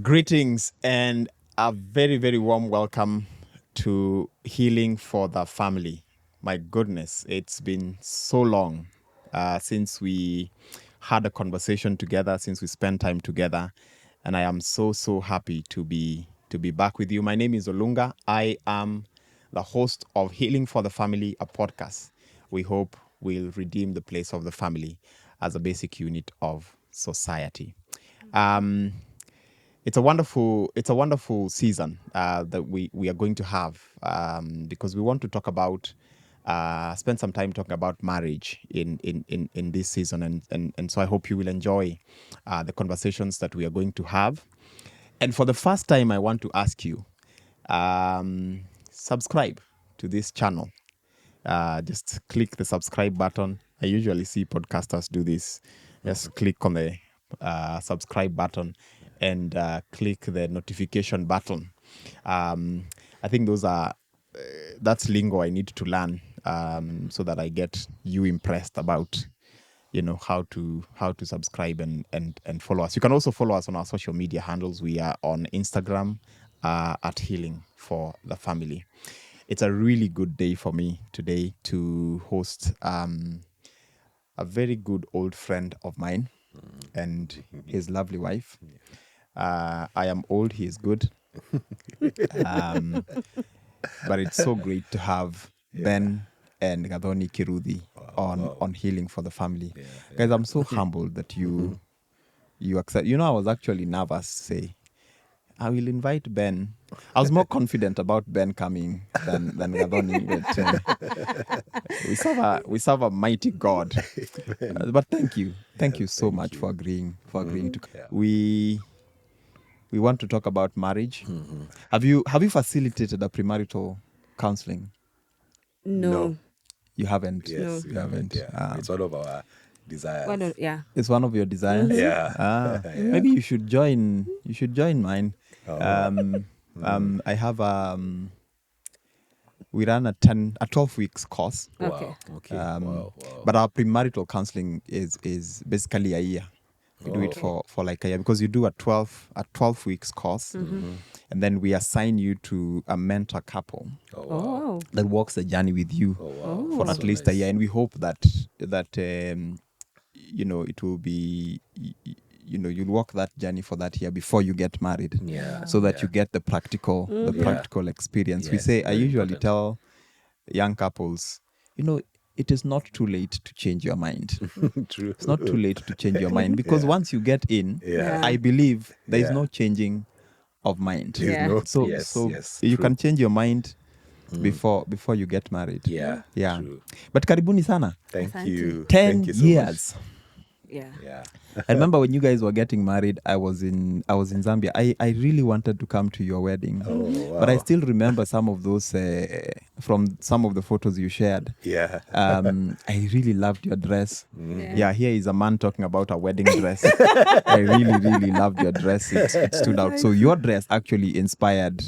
Greetings and a very, very warm welcome to Healing for the Family. My goodness, it's been so long since we had a conversation together, since we spent time together, and I am so happy to be back with you. My name is Olunga. I am the host of Healing for the Family, a podcast we hope will redeem the place of the family as a basic unit of society. It's a wonderful season that we are going to have because we want to talk about spend some time talking about marriage in this season, and so I hope you will enjoy the conversations that we are going to have. And for the first time, I want to ask you, subscribe to this channel. Just click the subscribe button. I usually see podcasters do this. Just click on the subscribe button and click the notification button. I think that's lingo I need to learn so that I get you impressed about how to subscribe and follow us. You can also follow us on our social media handles. We are on Instagram at Healing for the Family. It's a really good day for me today to host a very good old friend of mine and his lovely wife. I am old, he is good. But it's so great to have Ben and Gathoni Kiruthi on Healing for the Family. Guys, I'm so humbled that you accept. I was actually nervous to say, I will invite Ben. I was more confident about Ben coming than Gathoni. But we serve a mighty God. But thank you so much for agreeing to. We want to talk about marriage. Have you facilitated a premarital counseling? No. You haven't. Yes, You haven't. Yeah. It's one of our desires. It's one of your desires. Yeah. Maybe you should join. You should join mine. I have we ran a 12 weeks course. Okay. Wow. But our premarital counseling is basically a year. We do it for like a year because you do a 12 weeks course, and then we assign you to a mentor couple that walks the journey with you for at least a year, and we hope that it will be you'll walk that journey for that year before you get married, so that you get the practical experience. Yes, I usually tell young couples, it is not too late to change your mind. True. It's not too late to change your mind because once you get in, I believe there is no changing of mind. So you can change your mind before you get married. Yeah. True. But karibuni sana. Thank you. 10 Thank you so years. much. Yeah. I remember when you guys were getting married, I was in Zambia. I really wanted to come to your wedding. But I still remember some of those from some of the photos you shared. Yeah. I really loved your dress. Here is a man talking about a wedding dress. I really loved your dress. It stood out. So your dress actually inspired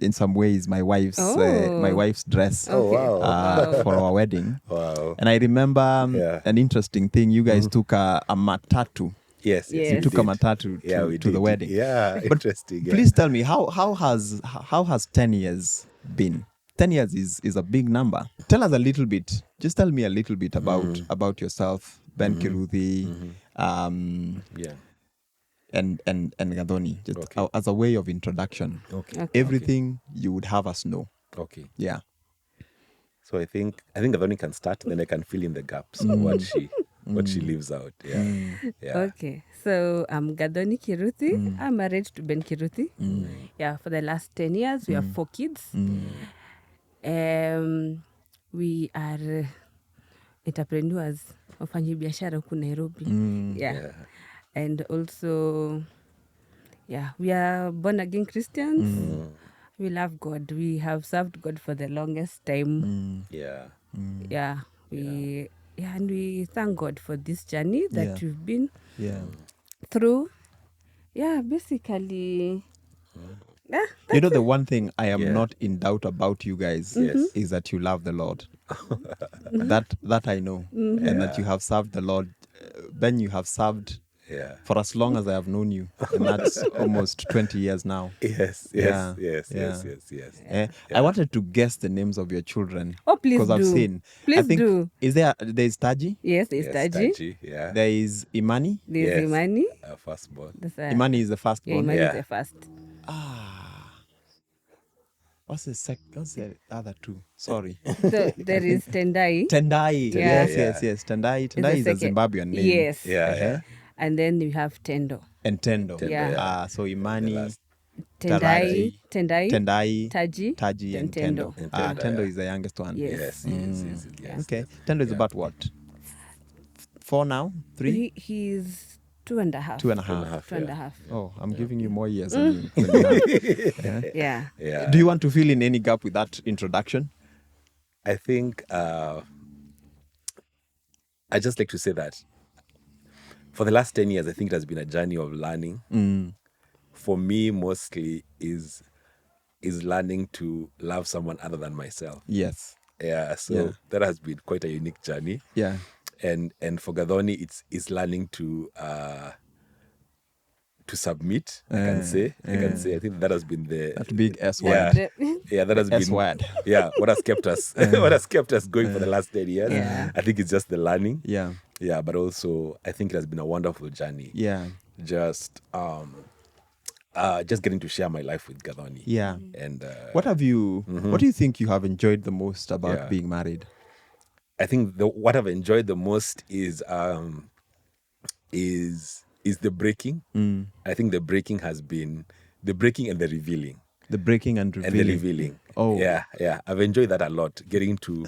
in some ways my wife's dress for our wedding. Wow. And I remember an interesting thing. You guys took a matatu. Yes. You took a matatu to the wedding. Yeah, but interesting. Please tell me how has 10 years been? 10 years is a big number. Tell us a little bit. Just tell me a little bit about yourself, Ben Kiruthi, and Gathoni, just as a way of introduction. Okay. Everything you would have us know. Okay. Yeah. So I think Gathoni can start, then I can fill in the gaps of what she leaves out. Yeah. Okay. So I'm Gathoni Kiruthi. I'm married to Ben Kiruthi. Yeah, for the last 10 years, we have 4 kids. We are entrepreneurs, wafanyi biashara huku Nairobi. And also, we are born again Christians. We love God. We have served God for the longest time. And we thank God for this journey that we've been through. Basically. The one thing I am not in doubt about you guys is that you love the Lord. That I know. And that you have served the Lord. Ben, you have served Yeah. for as long as I have known you, and that's almost 20 years now. Yes. Yeah, Yes. yeah. Yes. I wanted to guess the names of your children. Oh, please Because I've do. seen. Please I think, do. there's Taji, Yes, it's Yes. Taji. Taji. Yeah. there is Imani. There's Yes. Imani. Firstborn. That's Imani is the yeah, firstborn. Imani Yeah. is the first. What's the other two? Sorry. So there is Tendai. Tendai. Yeah. Yes. Tendai. Is the Tendai is a second. Zimbabwean name. Yes. Yeah. And then you have Tendo. And Tendo. Tendo, Yeah. So The Imani, last. Tendai, Tendai, Taji, Taji, then and Tendo. And Tendo, Tendo yeah. is the youngest one. Yes. Yes. Okay. Tendo is about what? 4 now? 3? He's 2.5. 2.5. 2.5. Oh, I'm giving you more years than you have. Yeah. Yeah. Do you want to fill in any gap with that introduction? I think I just like to say that for the last 10 years, I think it has been a journey of learning. For me, mostly is learning to love someone other than myself. Yes. Yeah, so Yeah. that has been quite a unique journey. Yeah. And for Gathoni, it's learning to submit. I can say. I think that has been That big S word. yeah, that has S been word. yeah, what has kept us what has kept us going for the last 10 years. Yeah. I think it's just the learning. Yeah. Yeah, but also I think it has been a wonderful journey. Yeah. Just getting to share my life with Gathoni. Yeah. And What do you think you have enjoyed the most about Yeah. being married? I think what I've enjoyed the most is the breaking. I think the breaking has been the breaking and the revealing. The breaking and revealing. And the revealing. Oh. Yeah. I've enjoyed that a lot. Getting to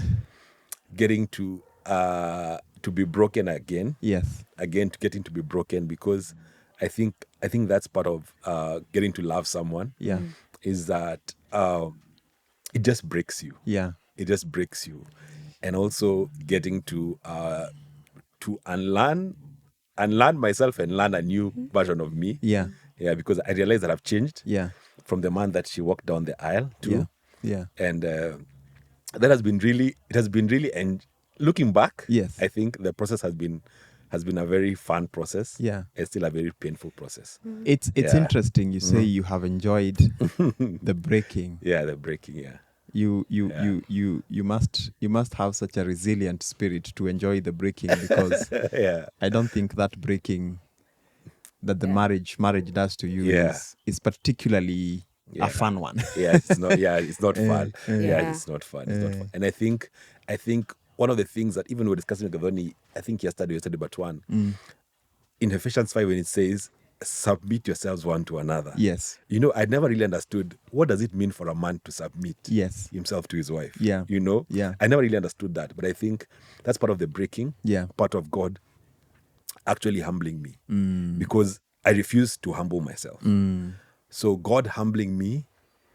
be broken again. Yes. Again, to getting to be broken, because I think that's part of getting to love someone. Yeah. Is that it just breaks you. Yeah. It just breaks you. And also getting to unlearn myself and learn a new version of me. Yeah. Yeah, because I realized that I've changed. Yeah. From the man that she walked down the aisle to. Yeah. And that has been really, and looking back, Yes. I think the process has been a very fun process. Yeah. It's still a very painful process. It's Yeah. interesting you say you have enjoyed the breaking. Yeah, the breaking, yeah. You must have such a resilient spirit to enjoy the breaking, because Yeah. I don't think that breaking that the marriage does to you Yeah. is particularly a fun one. Yeah, it's not. Yeah, it's not fun. Yeah, Yeah. it's not fun. It's not fun. And I think one of the things that even we were discussing with Gathoni, I think yesterday but one in Ephesians 5 when it says, "Submit yourselves one to another." Yes. You know, I never really understood what does it mean for a man to submit Yes. himself to his wife. Yeah. You know. Yeah. I never really understood that, but I think that's part of the breaking. Yeah. Part of God actually humbling me because I refused to humble myself. So God humbling me,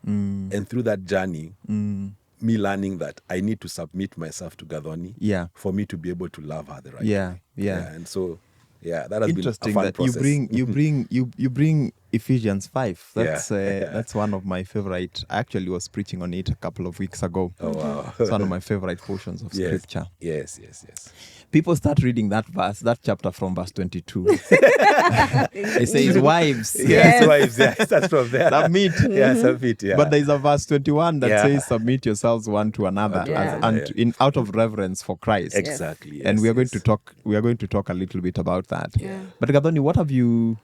and through that journey, me learning that I need to submit myself to Gathoni Yeah. for me to be able to love her the right Yeah. way. Yeah. And so, that has Interesting been a fun that process. you bring Ephesians 5. That's Yeah. that's one of my favorite. I actually was preaching on it a couple of weeks ago. Oh, wow. It's one of my favorite portions of scripture. Yes. People start reading that chapter from verse 22. It says, "Wives, Yes, wives. Yeah, that's from there. submit." Yeah, submit. Yeah. But there's a verse 21 that Yeah. says, "Submit yourselves one to another, out of reverence for Christ." Exactly. And yes, we are going yes. to talk. We are going to talk a little bit about that. Yeah. But Gathoni, what have you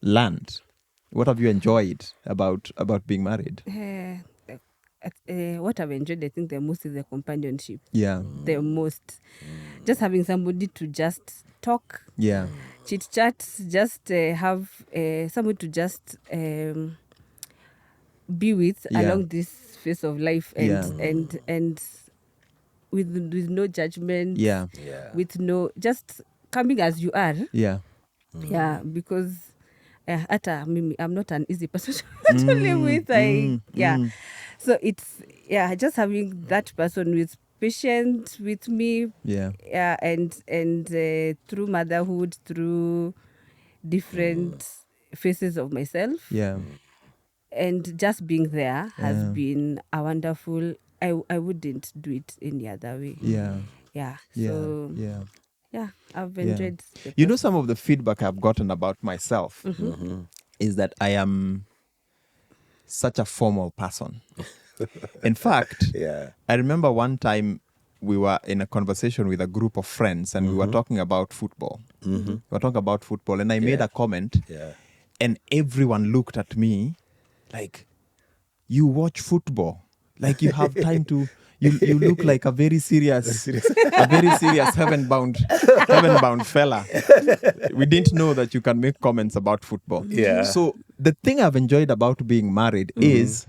learned? What have you enjoyed about being married? What I've enjoyed, I think, the most is the companionship. Yeah. The most. Just having somebody to just talk, Yeah. chit chat, just have someone to just be with Yeah. along this phase of life, and Yeah. and with no judgment. Yeah. Yeah. With no, just coming as you are. Yeah. Yeah, because I'm not an easy person to live with. So it's just having that person with patient with me. Yeah. Yeah, and through motherhood, through different phases of myself, Yeah. and just being there has been a wonderful. I wouldn't do it any other way. Yeah. Yeah. Yeah. So Yeah. I've Yeah. enjoyed the You know, some of the feedback I've gotten about myself is that I am such a formal person. In fact, Yeah. I remember one time we were in a conversation with a group of friends and we were talking about football. We were talking about football and I made a comment Yeah. and everyone looked at me like, you watch football? Like you have time to, you look like a very serious, heaven-bound fella. We didn't know that you can make comments about football. Yeah. So the thing I've enjoyed about being married is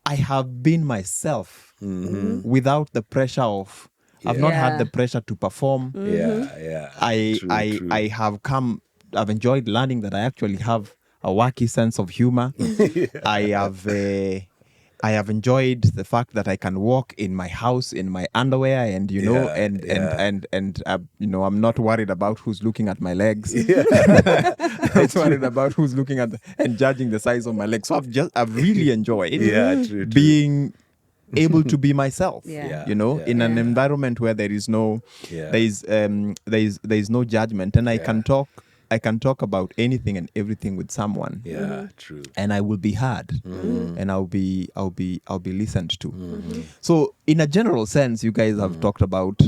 I have been myself without the pressure of, I've not had the pressure to perform. Yeah. True. I've enjoyed learning that I actually have a wacky sense of humor. I have enjoyed the fact that I can walk in my house in my underwear and you know I'm not worried about who's looking at my legs. I'm not worried about who's looking at and judging the size of my legs. So I've really enjoyed True. being able to be myself. Yeah. In an environment where there is no there is no judgment and I can talk about anything and everything with someone. True. And I will be heard and I'll be listened to. So in a general sense, you guys have talked about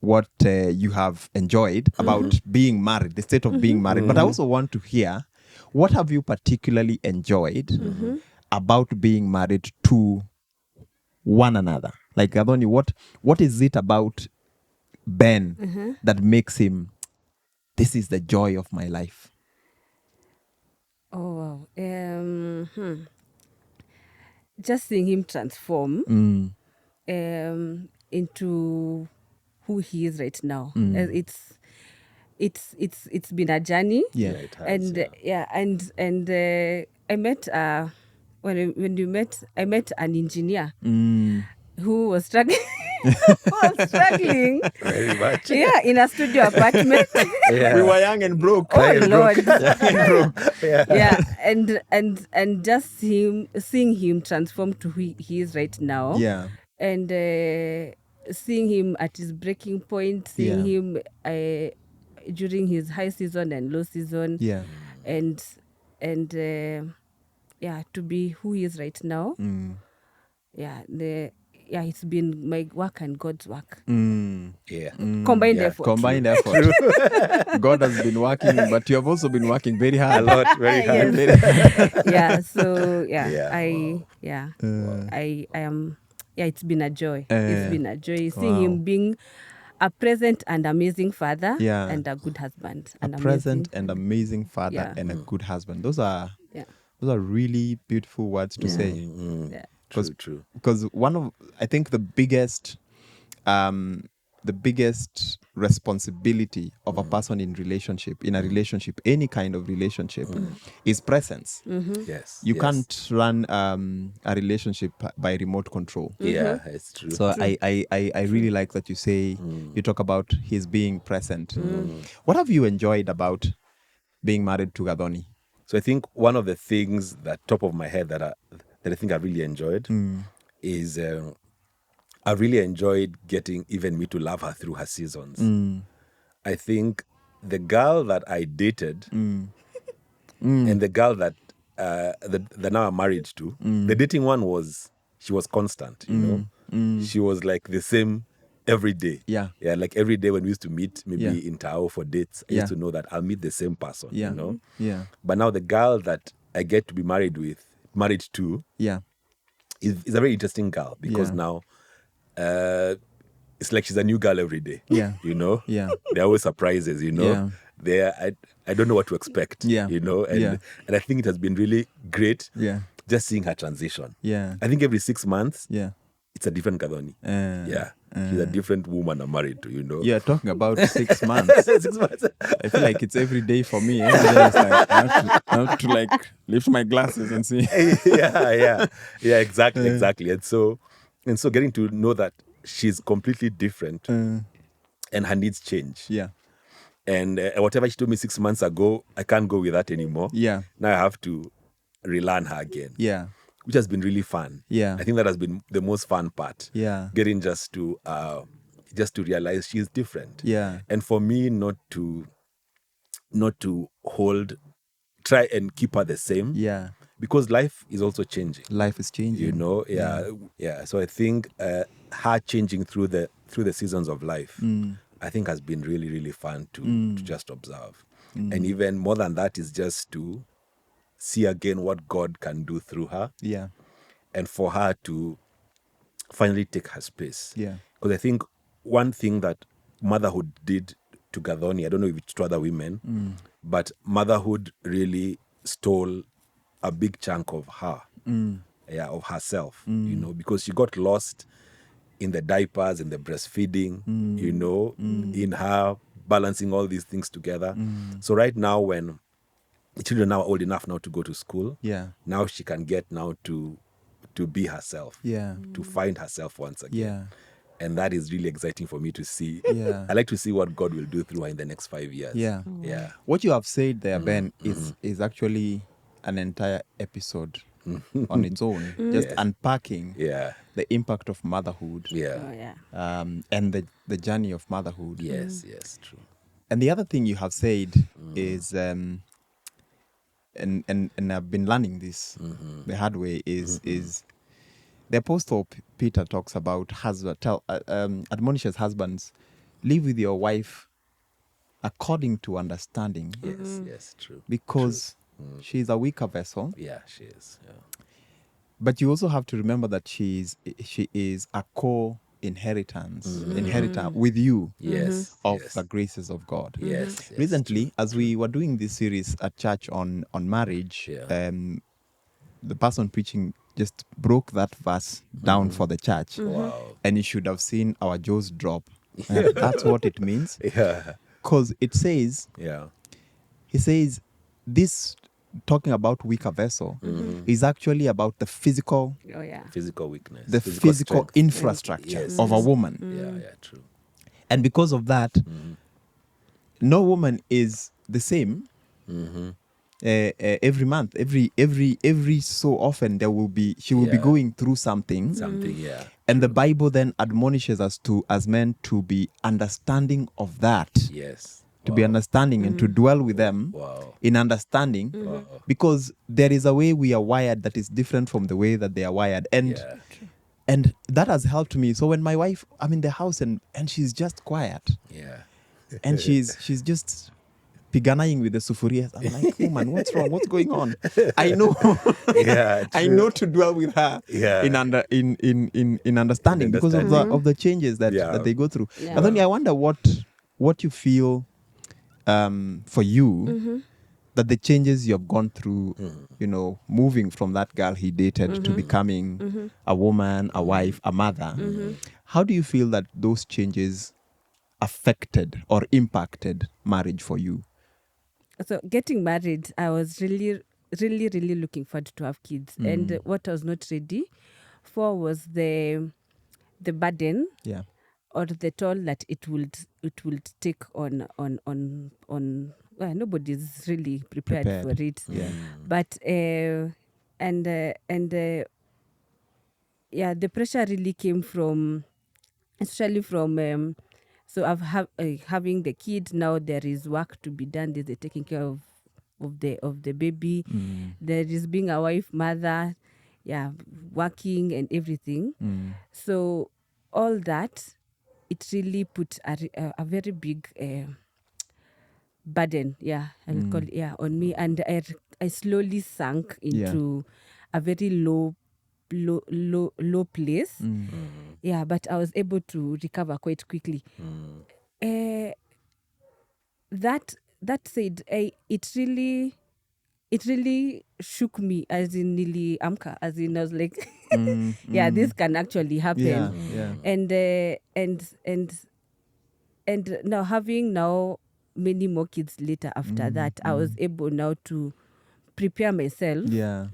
what you have enjoyed about being married, the state of being married. But I also want to hear, what have you particularly enjoyed about being married to one another? Like, Gathoni, what is it about Ben that makes him, this is the joy of my life? Oh wow. Just seeing him transform into who he is right now. It's been a journey. Yeah. It has, And I met when we met, I met an engineer who was struggling very much. in a studio apartment. We were young and broke. Oh Lord. Yeah. And just seeing him transform to who he is right now. Yeah. And seeing him at his breaking point, seeing him during his high season and low season. Yeah. And to be who he is right now. It's been my work and God's work. Combined effort. Combined effort. God has been working, but you have also been working very hard. A lot, very hard. I am. It's been a joy. It's been a joy seeing him being a present and amazing father and a good husband. Present and amazing father and a good husband. Those are really beautiful words to say. True. Because I think the biggest responsibility of a person in a relationship, any kind of relationship, is presence. Yes. You can't run a relationship by remote control. Yeah, it's true. So I really like that you say, you talk about his being present. What have you enjoyed about being married to Gathoni? So I think one of the things that top of my head that I think I really enjoyed is I really enjoyed getting even me to love her through her seasons. I think the girl that I dated and the girl that now I'm married to, the dating one she was constant, you know. She was like the same every day. Yeah. Like every day when we used to meet, maybe Yeah. in Tao for dates, I used to know that I'll meet the same person, Yeah. you know. Yeah. But now the girl that I get to be married to, Yeah. is a very interesting girl because now it's like she's a new girl every day. Yeah. You know? Yeah. There are always surprises, you know. I don't know what to expect. Yeah. You know, and I think it has been really great just seeing her transition. Yeah. I think every 6 months it's a different Gathoni. She's a different woman I'm married to, you know. You're talking about 6 months. 6 months. I feel like it's every day for me. Every day is like I have to like lift my glasses and see. Yeah, exactly. And so getting to know that she's completely different and her needs change. Yeah. And whatever she told me 6 months ago, I can't go with that anymore. Yeah. Now I have to relearn her again. Yeah. Which has been really fun. Yeah. I think that has been the most fun part. Yeah. Getting just to just to realize she's different. Yeah. And for me not to try and keep her the same. Yeah. Because life is also changing. Life is changing. You know, yeah. So I think her changing through the seasons of life, I think has been really, really fun to just observe. And even more than that is just to see again what God can do through her. Yeah. And for her to finally take her space. Yeah. Because I think one thing that motherhood did to Gathoni, I don't know if it's to other women, but motherhood really stole a big chunk of her, of herself, you know, because she got lost in the diapers and the breastfeeding, you know, in her balancing all these things together. So right now, when the children now are old enough now to go to school, Yeah. now she can get now to be herself, Yeah. to find herself once again. Yeah. And that is really exciting for me to see. Yeah. I like to see what God will do through her in the next 5 years. Yeah. Yeah. What you have said there, Ben, is actually an entire episode on its own, just Yes. unpacking Yeah. the impact of motherhood Yeah. Oh, yeah. and the journey of motherhood. Yes, yes, true. And the other thing you have said is, and I've been learning this the hard way, is the Apostle Peter talks about admonishes husbands, live with your wife according to understanding, Yes, yes, true. because she's a weaker vessel. Yeah, she is. Yeah. But you also have to remember that she is a inheritor with you Yes. of yes. the graces of God. Yes. yes, Recently, as we were doing this series at church on marriage, Yeah. the person preaching just broke that verse down for the church. true. Wow. And you should have seen our jaws drop. That's what it means. Yeah. Because it says, Yeah. he says, this talking about weaker vessel is actually about the physical, Oh, yeah. Physical weakness. the physical strength. infrastructure Yes, of a yes. woman. Yeah, yeah, true. And because of that, no woman is the same. Every month, every so often, she will be Yeah. going through something. Something, yeah. And the Bible then admonishes us as men to be understanding of that, Yes. to be understanding and to dwell with them Wow. in understanding, because there is a way we are wired that is different from the way that they are wired. And Yeah. and that has helped me. So when my wife, I'm in the house and she's just quiet Yeah. and she's just piganaing with the sufurias, I'm like, woman, what's wrong? What's going on? I know. Yeah. I true. know to dwell with her Yeah. in understanding because of the changes that Yeah. they go through. Yeah. But then I wonder what you feel for you that the changes you have gone through, you know, moving from that girl he dated to becoming a woman, a wife, a mother. How do you feel that those changes affected or impacted marriage for you? So getting married, I was really, really, really looking forward to have kids. And what I was not ready for was the burden Yeah. or the toll that it would take on well, nobody's really prepared for it. Yeah. But yeah, the pressure really came from, especially from so having the kid. Now there is work to be done. There's the taking care of the baby. There is being a wife, mother, yeah, working and everything. So all that, it really put a very big burden, yeah, I'll call it, yeah, on me. And I slowly sank into a very low place. Yeah, but I was able to recover quite quickly. That said, it really shook me, as in nearly amka, as in I was like, yeah, this can actually happen. Yeah. Yeah. And now having many more kids later after that, I was able now to prepare myself Yeah.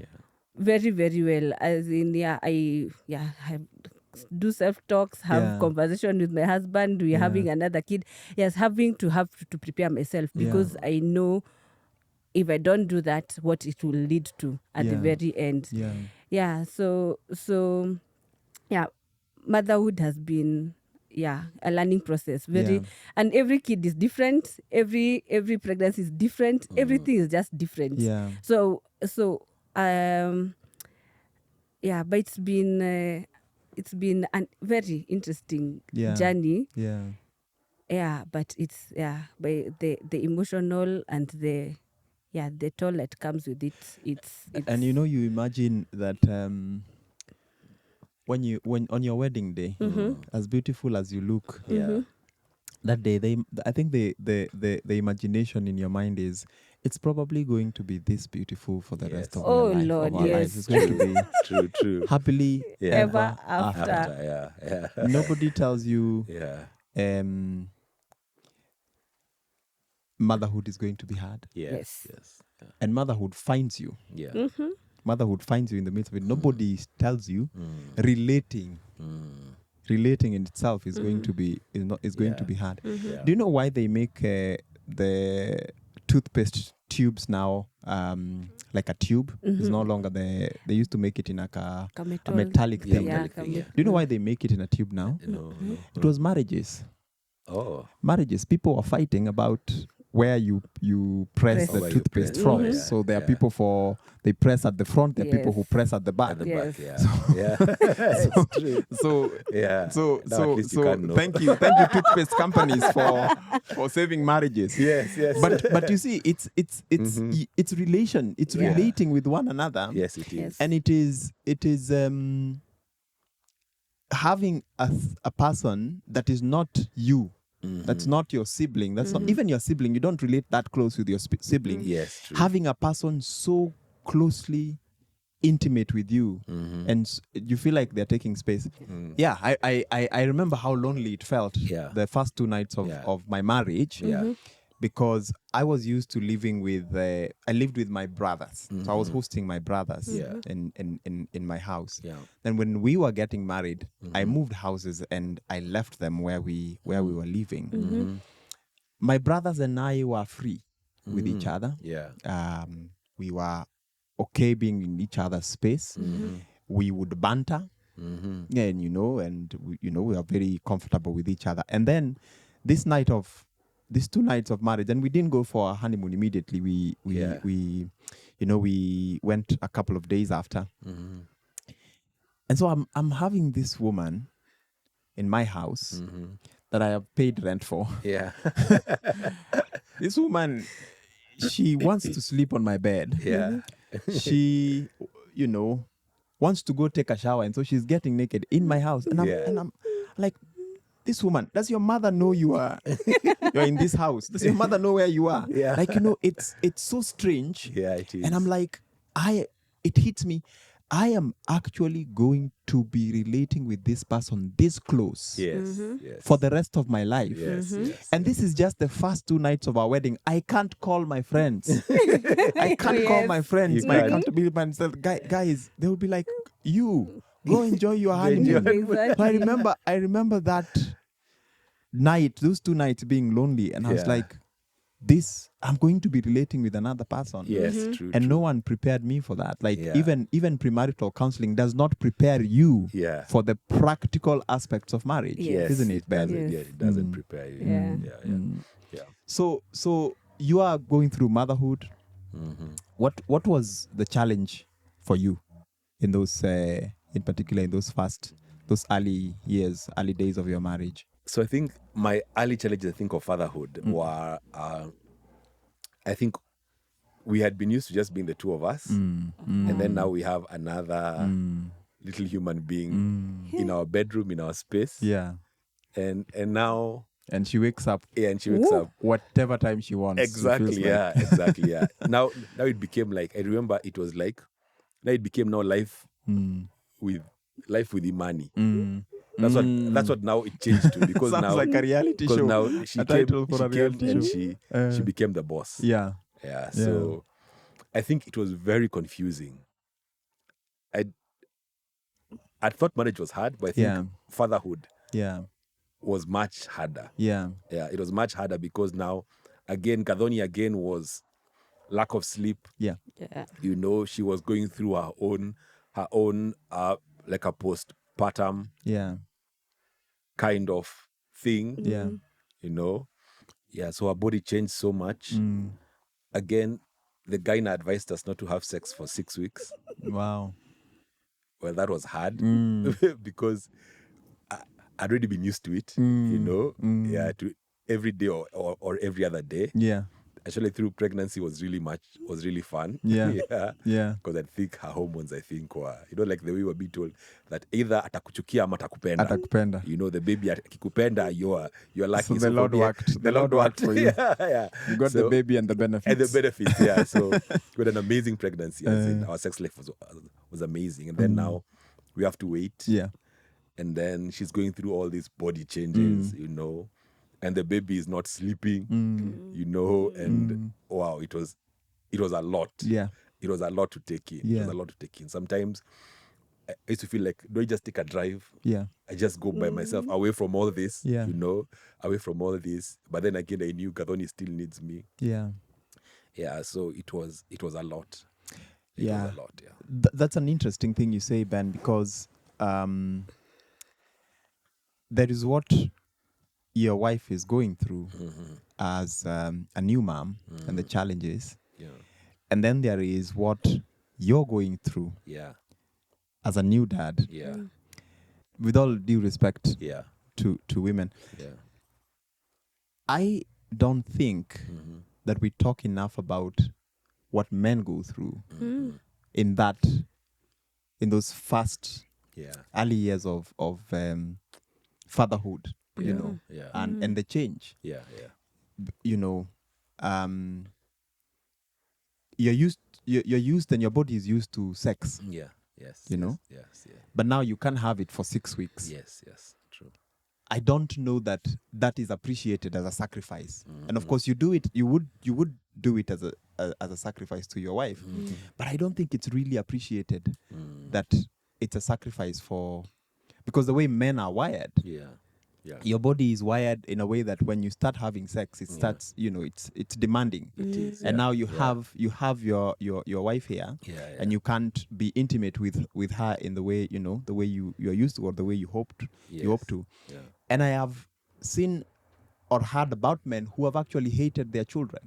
very, very well. As in, I do self-talks, have conversation with my husband. We're having another kid. Yes, having to prepare myself, because I know if I don't do that, what it will lead to at the very end. Yeah. Yeah, so yeah, motherhood has been a learning process. And every kid is different. Every pregnancy is different. Everything is just different. Yeah. So but it's been a very interesting journey. Yeah. But it's by the emotional and the toll that comes with it. It's And you imagine that when on your wedding day, as beautiful as you look, that day I think the imagination in your mind is it's probably going to be this beautiful for the rest of Oh, my life, Lord, of our lives. yes. It's going to be True. happily ever after. Yeah. Nobody tells you motherhood is going to be hard. Yes. And motherhood finds you. Motherhood finds you in the midst of it. Nobody tells you relating in itself is going to be going to be hard. Do you know why they make the toothpaste tubes now like a tube? It's no longer they used to make it in like a metallic thing. Do you know why they make it in a tube now? No. It was marriages. Oh. Marriages. People are fighting about where you press the Where you toothpaste press. from. Yeah, So there are people they press at the front. There are people who press at the back. At the Yes. back, yeah. It's true. So So now at least you can know. thank you toothpaste companies for saving marriages. Yes. But you see, it's relating with one another. Yes, it is. And it is having a person that is not you. That's not your sibling. That's not even your sibling. You don't relate that close with your sibling. Yes, true. Having a person so closely intimate with you, and you feel like they're taking space. Yeah, I remember how lonely it felt the first 2 nights of my marriage. Because I was used to living with I lived with my brothers. So I was hosting my brothers in my house. Then when we were getting married, I moved houses and I left them where we were living. My brothers and I were free with each other. We were okay being in each other's space. We would banter. And we are very comfortable with each other. And then these 2 nights of marriage, and we didn't go for a honeymoon immediately. We went a couple of days after. And so I'm having this woman in my house that I have paid rent for. Yeah. This woman, she wants to sleep on my bed. Yeah. She, wants to go take a shower, and so she's getting naked in my house. And I'm like, this woman, does your mother know you're in this house? Does your mother know where you are? Yeah. Like, it's so strange. Yeah, it is. And I'm like, it hits me. I am actually going to be relating with this person this close Yes. for the rest of my life. Yes. And this is just the first 2 nights of our wedding. I can't call my friends. I can't call my friends. My accountability man said, guys, they will be like, you go enjoy your honeymoon. Exactly. So I remember that night, those 2 nights being lonely, and I was like, I'm going to be relating with another person. Yes, true. And no one prepared me for that. Like even premarital counseling does not prepare you for the practical aspects of marriage, isn't it, Ben? It doesn't prepare you. Yeah. So you are going through motherhood. What was the challenge for you in those, in particular, in those early days of your marriage? So I think my early challenges, of fatherhood were, I think we had been used to just being the two of us. And then now we have another little human being in our bedroom, in our space. Yeah. And now... And she wakes up. Yeah, and she wakes up. Whatever time she wants. Exactly, exactly. Now it became like, I remember it was like, now it became now life with Imani. That's what now it changed to, because sounds now like a reality show. Now she became the boss. Yeah. So I think it was very confusing. I thought marriage was hard, but I think fatherhood was much harder. It was much harder because now Gathoni was lack of sleep. She was going through her own like a postpartum kind of thing. Yeah. You know, yeah. So her body changed so much. Again, the gyna advised us not to have sex for 6 weeks. Wow. Well, that was hard because I'd already been used to it. You know, yeah, to every day or every other day. Yeah. Actually, through pregnancy was really fun. Yeah. Yeah. Yeah. Because I think her hormones, were, like the way we were being told that either atakuchukia ama atakupenda. Atakupenda. You know, the baby akikupenda, you're lucky. So the Lord for me, worked. The Lord worked for you. yeah. You got the baby and the benefits. And the benefits, yeah. So we had an amazing pregnancy. As in, our sex life was amazing. And then now we have to wait. Yeah. And then she's going through all these body changes, you know, and the baby is not sleeping, you know, and wow, it was a lot. Yeah. It was a lot to take in. Yeah. It was a lot to take in. Sometimes I used to feel like, do I just take a drive? Yeah. I just go by myself away from all this, Yeah. you know, away from all this. But then again, I knew Gathoni still needs me. Yeah. Yeah, so it was a lot. It Yeah. was a lot, yeah. That's an interesting thing you say, Ben, because there is what your wife is going through as a new mom and the challenges. Yeah. And then there is what you're going through Yeah. as a new dad. Yeah. With all due respect Yeah. to women, Yeah. I don't think that we talk enough about what men go through in those first Yeah. early years of fatherhood, you know, Yeah. and the change. Yeah. Yeah. You know, you're used and your body is used to sex, Yeah. Yes. You know? Yes. Yeah. but now you can't have it for 6 weeks. Yes. Yes. True. I don't know that is appreciated as a sacrifice. And of course, you do it. You would do it as a sacrifice to your wife, but I don't think it's really appreciated that it's a sacrifice because the way men are wired, Yeah. Yeah. your body is wired in a way that when you start having sex, it starts, it's demanding. It is. And yeah. now you Yeah. have your wife here, Yeah. and you can't be intimate with her in the way the way you're used to, or the way you hope to. Yeah. And I have seen or heard about men who have actually hated their children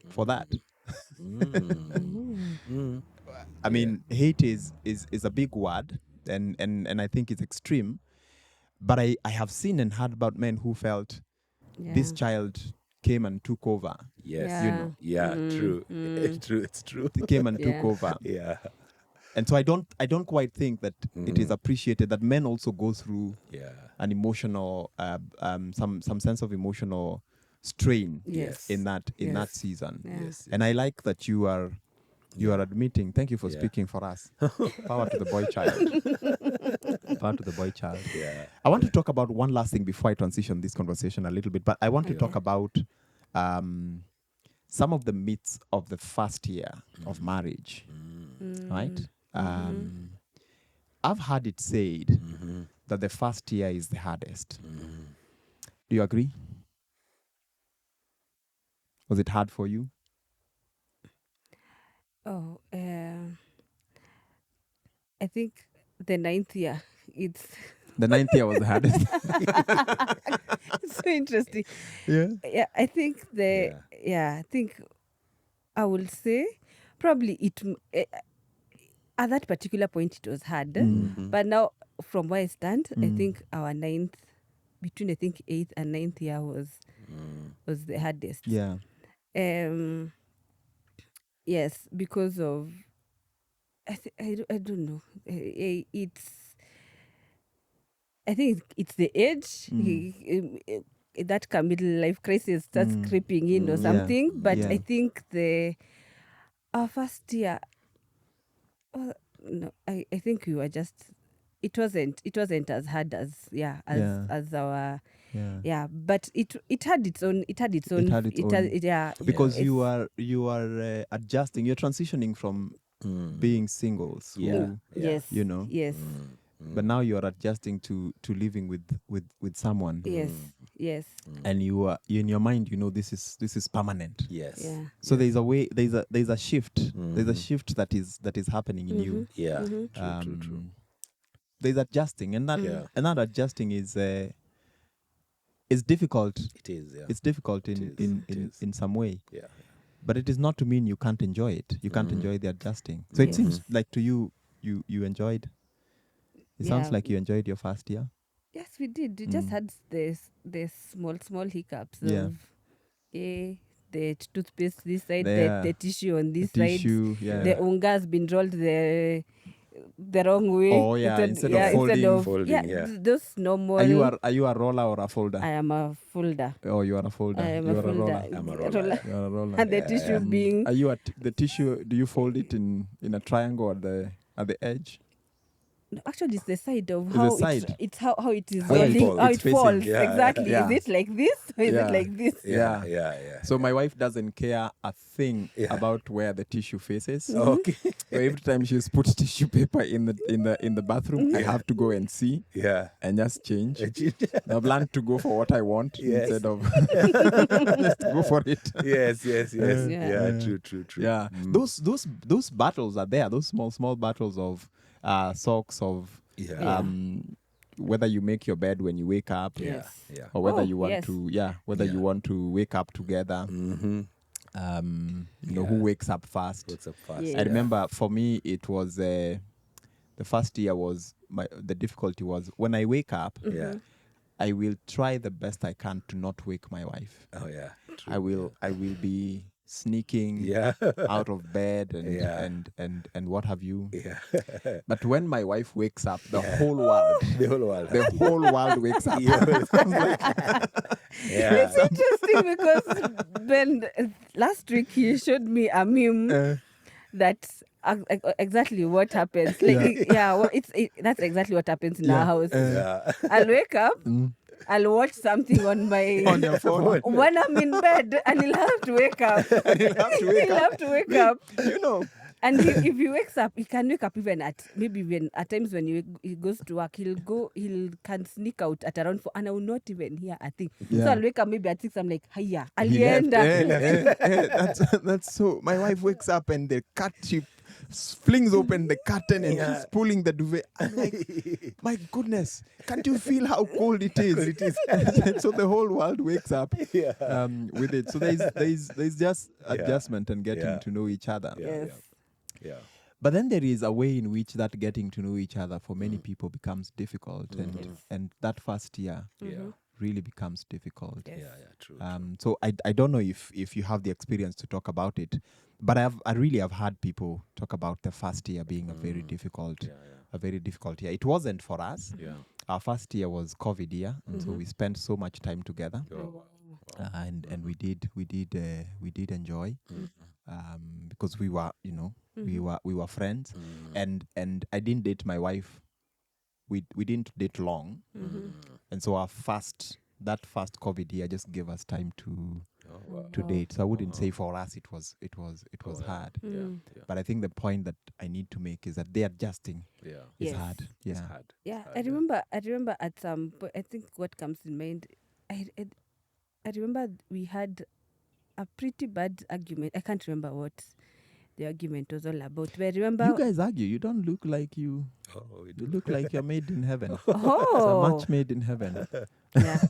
for that. I mean, hate is a big word, and I think it's extreme. But I have seen and heard about men who felt this child came and took over. Yes. Yeah. Yeah. True. True. It's true. Came and took Yeah. over. Yeah. And so I don't quite think that it is appreciated that men also go through Yeah. an emotional some sense of emotional strain Yes. in that Yes. season. Yeah. Yes. And I like that you are admitting. Thank you for Yeah. speaking for us. Power to the boy child. Power to the boy child. Yeah. I want to talk about one last thing before I transition this conversation a little bit, but I want to talk about some of the myths of the first year of marriage, right? I've heard it said that the first year is the hardest. Do you agree? Was it hard for you? Oh, I think the 9th year, it's The 9th year was the hardest. it's so interesting. Yeah. Yeah, I think I think I will say probably at that particular point it was hard, but now from where I stand, I think our 9th, between I think 8th and 9th year was the hardest. Yeah. Yes, because of I don't know. I think it's the age. That middle life crisis starts creeping in or something. But Yeah. I think our first year. No, I think we were just. It wasn't as hard as as our. Yeah. But it had its own. Because you are adjusting. You're transitioning from being singles. Yeah. Who, Yes. Yes. But now you are adjusting to living with someone. Yes. Yes. And you are in your mind, this is permanent. Yes. Yeah. So there's a shift. There's a shift that is happening in you. Yeah. True. there's adjusting, and that Yeah. and that adjusting is difficult. It is. Yeah. It's difficult It is. in some way, Yeah. but it is not to mean you can't enjoy it. You can't enjoy the adjusting. So it seems like to you enjoyed. It sounds like you enjoyed your first year. Yes, we did. We just had the small hiccups Yeah. of the toothpaste this side, Yeah. the tissue on this The side. tissue, yeah. The unga has been rolled the wrong way. Oh, yeah, instead of folding, yeah. Those normal. Are you a roller or a folder? I am a folder. Oh, you are a folder. I am you a are folder. a roller. I'm a roller. You are a roller. And the tissue being Are you the tissue? Do you fold it in a triangle at the edge? no, actually, it's the side of It's how the side. it's how it is How it rolling, falls. how It's it facing. falls. Yeah, Exactly. yeah. Is it like this or is Yeah. it like this? Yeah. So my wife doesn't care a thing Yeah. about where the tissue faces. Okay. So every time she's put tissue paper in the bathroom, I have to go and see Yeah. and just change. I've learned to go for what I want Yes. instead of just go for it. Yes. Yeah. Yeah. True. Yeah, those battles are there. Those small battles of socks, of Yeah. whether you make your bed when you wake up, Yes. Yeah. or whether Oh, you want yes. to, whether you want to wake up together. Mm-hmm. Who wakes up first. What's up fast? Yeah. I remember for me it was the first year was the difficulty was when I wake up, Yeah. I will try the best I can to not wake my wife. Oh yeah. True. I will be sneaking Yeah. out of bed and, Yeah. and what have you. Yeah. But when my wife wakes up, the whole world The whole world. the whole world wakes up. Yeah. It's interesting because Ben last week he showed me a meme that's exactly what happens. Like that's exactly what happens in our house. Yeah. I'll wake up. I'll watch something on On your phone. when I'm in bed, and he'll have to wake up. He'll have to wake up. You know. And if he wakes up, he can wake up even at times when he goes to work, he can sneak out at around 4, and I will not even hear a thing. Yeah. So I'll wake up maybe at 6. I'm like, hiya, He left. alienda. That's so. My wife wakes up and the cat she flings open the curtain and she's pulling the duvet. I'm like, my goodness, can't you feel how cold it is? So the whole world wakes up with it. So there's just adjustment and getting to know each other. Yes. Yeah. But then there is a way in which that getting to know each other for many people becomes difficult, and that first year really becomes difficult. Yes. Yeah. True. So I don't know if you have the experience to talk about it, but I really have heard people talk about the first year being a very difficult year. It wasn't for us. Yeah. Our first year was COVID year, and so we spent so much time together, Oh, wow. and we did enjoy, because we were we were friends, and I didn't date my wife. We didn't date long, and so that first COVID year just gave us time to date. So I wouldn't say for us it was hard, but I think the point that I need to make is that the adjusting is Yes. hard. Yeah. It's hard. Yeah, I remember at some point, I think what comes in mind, I remember we had a pretty bad argument. I can't remember what the argument was all about. But I remember You guys argue. You don't look like you. Oh, we You do. look like you're made in heaven. It's a oh match made in heaven. yeah.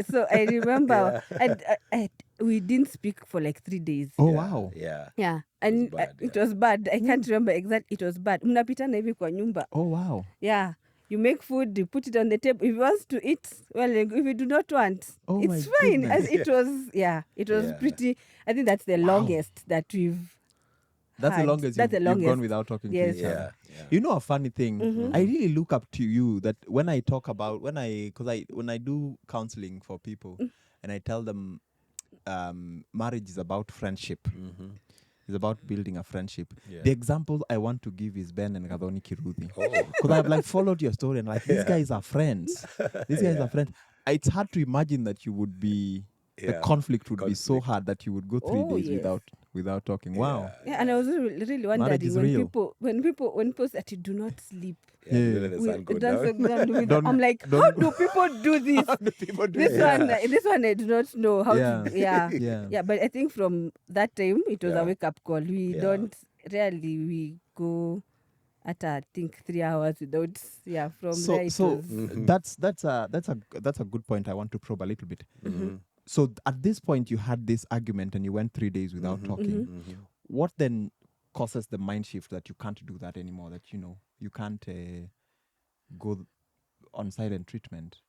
So I remember we didn't speak for like 3 days. Oh wow. Yeah. Yeah, and bad, it was bad. I can't remember exactly. It was bad. Mnapitana hivi kwa nyumba. Oh wow. Yeah. You make food, you put it on the table. If he wants to eat, well, if you do not want, Oh, it's my fine. goodness. As it was, it was Yeah. pretty. I think that's the longest that we've That's the had. longest That's you've the gone longest. without talking Yes. to each other. Yeah. You know a funny thing, I really look up to you that when I talk about when I do counseling for people and I tell them marriage is about friendship. It's about building a friendship. Yeah. The example I want to give is Ben and Gathoni Kiruthi. Oh. Because I've like followed your story and like these guys are friends. These guys are friends. It's hard to imagine that you would be the Yeah. conflict would be so Conflict. hard that you would go 3 Oh, days yes. without talking. Wow. Yeah, and I was really Marriage wondering is when real. people say that you do not sleep. Yeah. Yeah. Let the We- sun go it doesn't down. go down with- Don't- I'm like, how don't- do people do this? People do This it. this one I do not know how Yeah. to. Yeah. Yeah. Yeah, but I think from that time it was Yeah. a wake up call. We Yeah. don't rarely we go I think 3 hours without, from So there it so was, that's a good point I want to probe a little bit. Mm-hmm. So at this point you had this argument and you went 3 days without talking. What then causes the mind shift that you can't do that anymore, that you can't go on silent treatment?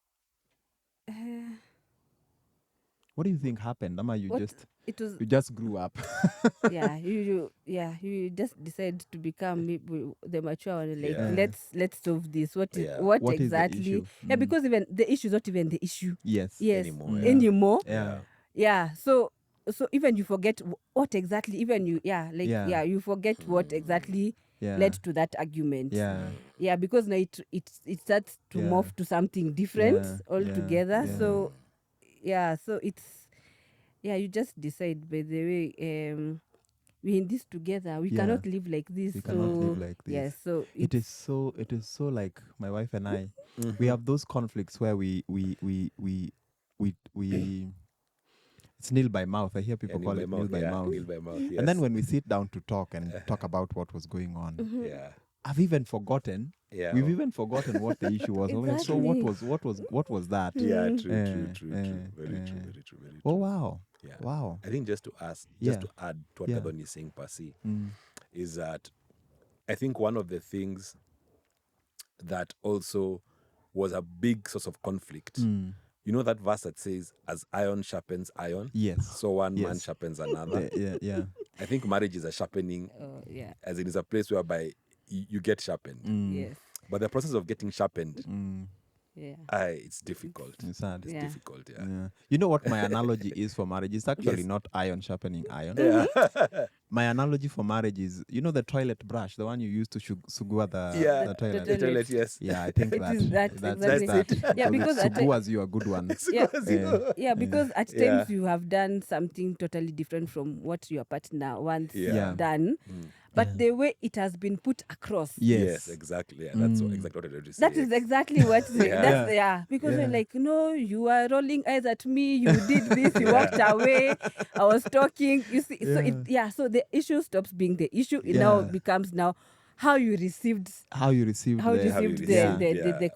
What do you think happened? Ama, you what just it was. you just grew up. You just decide to become the mature one, like, Yeah. let's solve this. What What is the exactly? issue? Because even the issue is not even the issue. Yes. Anymore, yeah. Anymore. Yeah. So even you forget what exactly, even you you forget what exactly led to that argument. Yeah. Because now it starts to Yeah. morph to something different Yeah. altogether. Yeah. So so it's you just decide, by the way, we're in this together, we Yeah. cannot live like this. We cannot live like this. Yeah, so It is so like my wife and I, we have those conflicts where we it's nil by mouth. I hear people call it nil by mouth. Nil by mouth, yes. And then when we sit down to talk and talk about what was going on, Yeah. I've even forgotten. Yeah. We've even forgotten what the issue was. Exactly. So what was that? Yeah, true. Very true. Oh wow. Yeah. Wow. I think just to add to what Gathoni is saying, Pasi, is that I think one of the things that also was a big source of conflict. You know that verse that says, as iron sharpens iron? Yes. So one man sharpens another. Yeah. I think marriage is a sharpening, as it is a place whereby you get sharpened. Yes. But the process of getting sharpened, it's difficult. It's sad. It's difficult, Yeah. You know what my analogy is for marriage? It's actually not iron sharpening iron. My analogy for marriage is, the toilet brush, the one you use to sugua the toilet. The toilet, yes. Yeah, I think It is that, that's exactly. that. Yeah, So because at suguas you a good one. because at times you have done something totally different from what your partner wants done, but the way it has been put across. Yes. Exactly. Yeah, that's exactly what I just That said. is exactly what because you're like, no, you are rolling eyes at me, you did this, you walked away, I was talking, you see. So the issue stops being the issue. It now becomes how you received the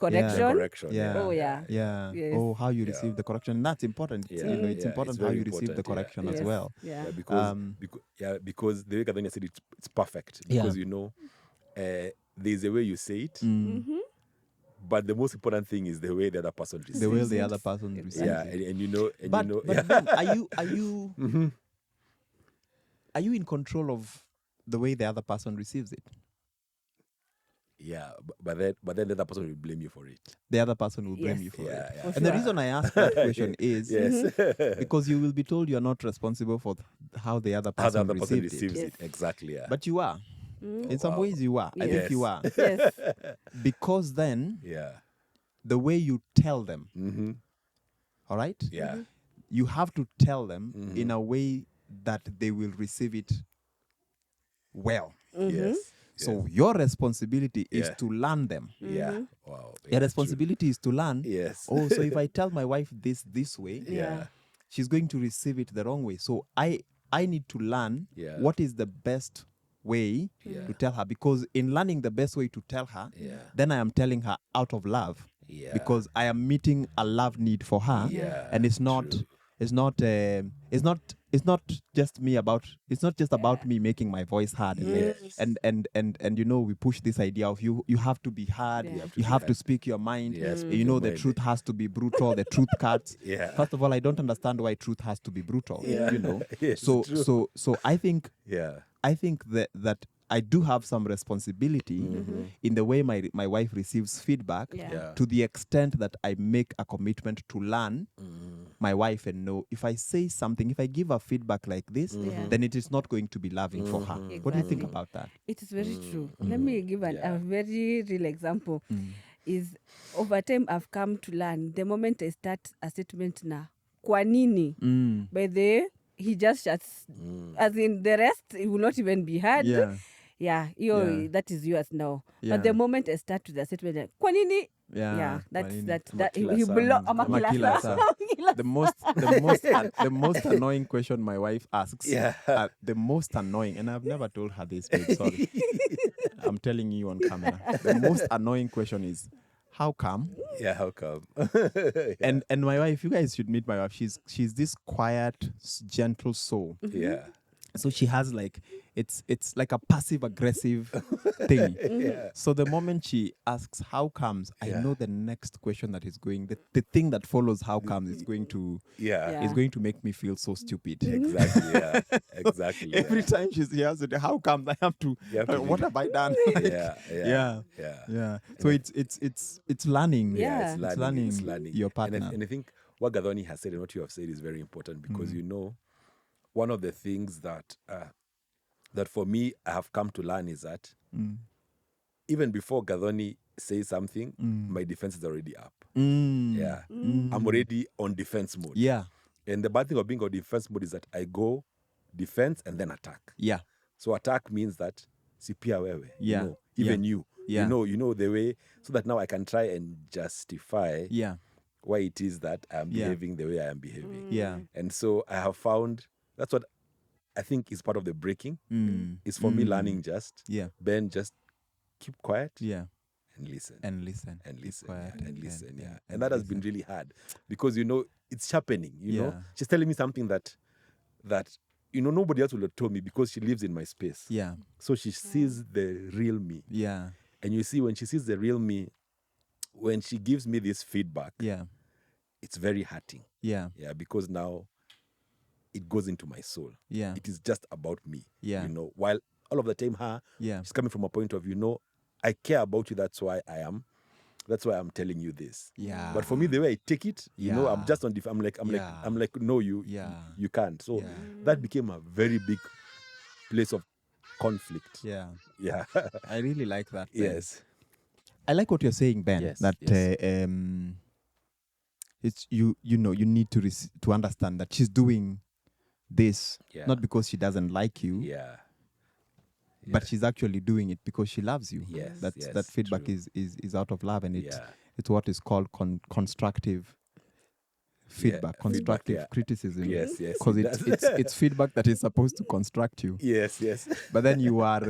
correction. Yeah. Oh, how you receive the correction. And that's important. It's important how you receive the correction as well. Yeah. Because the way Gathoni said it's perfect. Because there's a way you say it. But the most important thing is the way the other person receives it. The way the other person receives it. Yeah, But then, are you in control of the way the other person receives it? Yeah, but then the other person will blame you for it. The other person will blame you for it. Yeah. And the reason I ask that question is because you will be told you are not responsible for how the other person receives it. Exactly, yeah. But you are. In some ways you are. I think you are. Yes. Because then the way you tell them, all right? Yeah. You have to tell them in a way that they will receive it well. Yes. So your responsibility is to learn them. Yeah. Wow. Your responsibility is to learn. Yes. Oh, so if I tell my wife this way, she's going to receive it the wrong way. So I need to learn what is the best way to tell her, because in learning the best way to tell her, then I am telling her out of love, because I am meeting a love need for her, and it's not just about me making my voice heard. And we push this idea of you have to be heard, you have to speak your mind. The truth has to be brutal, the truth cuts. First of all, I don't understand why truth has to be brutal. So I think that I do have some responsibility in the way my wife receives feedback, to the extent that I make a commitment to learn my wife and know if I say something, if I give her feedback like this, then it is not going to be loving for her. Exactly. What do you think about that? It is very true. Let me give a very real example. Is over time I've come to learn, the moment I start a statement na kwa nini, by the he just shuts, as in the rest it will not even be heard. That is yours now. But the moment I start with the statement, kwa nini, That's Kwanini? that he Amakila belong. sana. Amakila sana. The most annoying question my wife asks. Yeah. The most annoying, and I've never told her this, babe. Sorry, I'm telling you on camera. The most annoying question is, how come? Yeah, how come? And my wife, you guys should meet my wife. She's this quiet, gentle soul. Yeah. So she has like it's like a passive aggressive thing. So the moment she asks how comes, I know the next question that is going, the thing that follows how comes is going to Yeah. is going to make me feel so stupid. Exactly. Yeah. Exactly. Every time she hears it, how comes, I have to, You have to what be- have I done? Like, Yeah. So it's learning. Yeah. It's learning It's learning. your partner. And I think what Gathoni has said and what you have said is very important because one of the things that that for me I have come to learn is that even before Gathoni says something, my defense is already up. Yeah. I'm already on defense mode. Yeah. And the bad thing of being on defense mode is that I go defense and then attack. Yeah. So attack means that sipia wewe. Yeah. You know, even Yeah. you. Yeah. You know the way, so that now I can try and justify Yeah. why it is that I am Yeah. behaving the way I am behaving. Yeah. And so I have found that's what I think is part of the breaking. Is for me learning just Yeah. Ben, just keep quiet Yeah. and listen. And listen. And Keep listen. quiet And listen. Yeah. and And that has been listen. really hard because it's sharpening, you know. Yeah. She's telling me something that nobody else would have told me because she lives in my space. Yeah. So she sees the real me. Yeah. And you see, when she sees the real me, when she gives me this feedback, Yeah. it's very hurting. Yeah. Yeah, because now it goes into my soul. Yeah. It is just about me. Yeah. While all of the time Yeah. she's coming from a point of, I care about you, that's why I'm telling you this. Yeah. But for me, the way I take it, Yeah. I'm just on I'm like, no, you can't. So that became a very big place of conflict. Yeah. Yeah. I really like that. Ben. Yes. I like what you're saying, Ben. Yes, That yes. it's you need to understand that she's doing this Yeah. not because she doesn't like you, Yeah. but she's actually doing it because she loves you. Yes, That yes, feedback true. is out of love, and Yeah. it's what is called constructive feedback, constructive yeah. criticism. Yes, yes, because it it's does. it's feedback that is supposed to construct you. Yes, yes. But then you are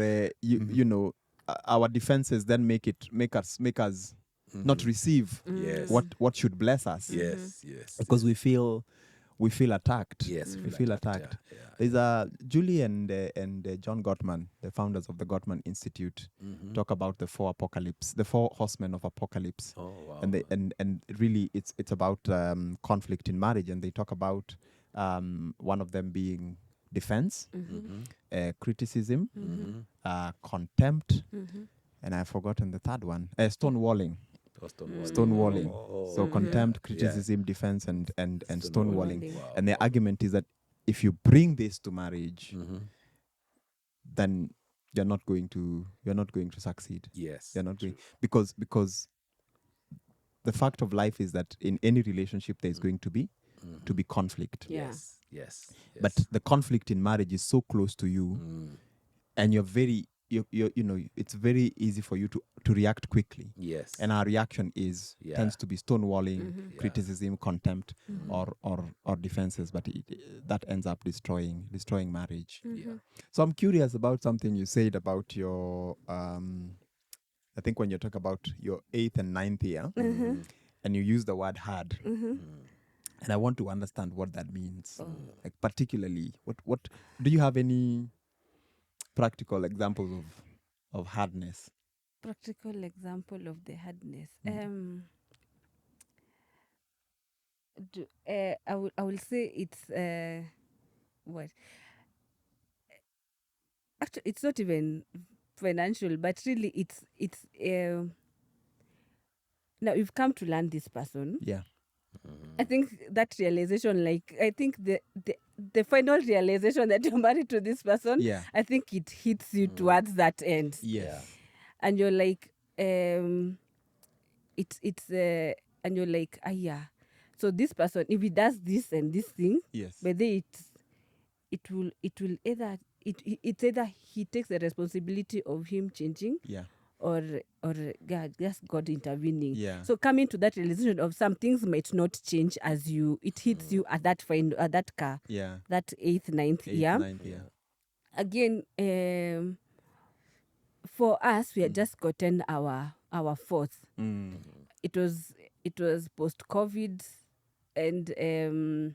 our defenses then make us not receive Yes. what should bless us. Yes, yes. Because we feel attacked. Yes, we feel attacked. Yeah. There's Julie and John Gottman, the founders of the Gottman Institute, talk about the four horsemen of apocalypse. Oh, wow. And they and really it's about conflict in marriage, and they talk about one of them being defense, criticism, contempt, and I've forgotten the third one, stonewalling. Stonewalling. Oh, So yeah. contempt, criticism, defense, and stonewalling. Stonewalling. Wow. And the argument is that if you bring this to marriage, then you're not going to succeed. Yes. You're not going, because the fact of life is that in any relationship there's going to be conflict. Yeah. Yes. But the conflict in marriage is so close to you, and you're very it's very easy for you to react quickly. Yes. And our reaction tends to be stonewalling, Yeah. criticism, contempt, or defenses, but that ends up destroying marriage. Yeah. So I'm curious about something you said about your I think when you talk about your 8th and 9th year, and you use the word hard, and I want to understand what that means. Like particularly, what do you have any practical examples of hardness? Practical example of the hardness. I will say it's what. Actually, it's not even financial, but really, it's now you've come to learn this person. Yeah. I think that realization, I think the final realization that you're married to this person, Yeah. I think it hits you towards that end. Yes. And you're like, and you're like, yeah. So this person, if he does this and this thing, Yes. but then it will either it's either he takes the responsibility of him changing, Yeah. yeah, just God intervening. Yeah. So coming to that realization of some things might not change as it hits you at that that car, Yeah. that 8th, 9th year. 9th year. Again, for us, we had just gotten our 4th. It was post-COVID, and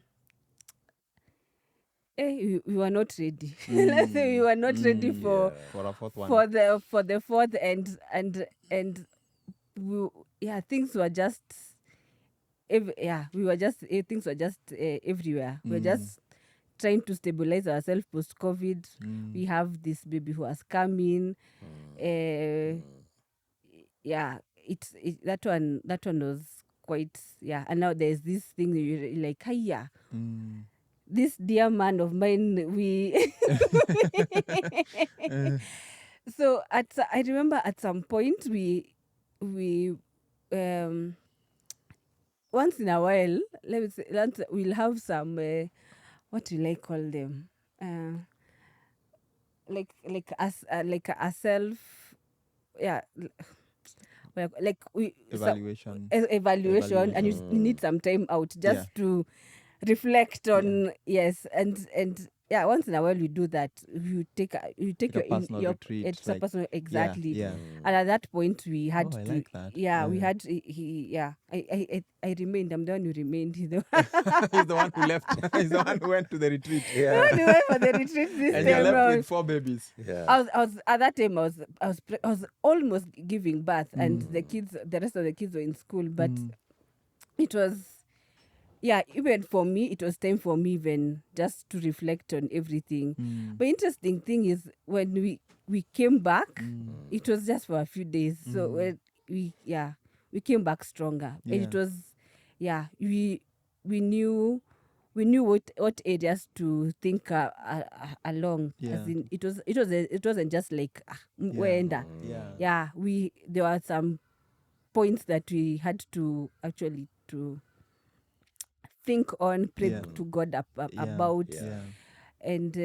we were not ready. Let's say we were not ready for a fourth one. for the 4th, and things were just things were just everywhere. We were just trying to stabilize ourselves post-COVID. We have this baby who has come in. That one was quite, and now there's this thing you're like, hiya, this dear man of mine, we so I remember at some point we once in a while, let me say, we'll have some what will I call them, like a self, like we Evaluation. evaluation, and you need some time out just to reflect on and once in a while we do that. You take your personal retreat, it's like- a personal, exactly. Yeah. And at that point we had I to like that. we had I remained. I'm the one who remained. He's the one who left. He's the one who went to the retreat. I went for the retreat this And time you're left round. with 4 babies. Yeah. I was at that time. I was almost giving birth, and the rest of the kids were in school. But it was, even for me, it was time for me even just to reflect on everything. But interesting thing is when we came back, it was just for a few days. So when we came back stronger, and it was we knew what areas to think along. As in, it wasn't just like wenda. There were some points that we had to actually to think on, pray to God about, and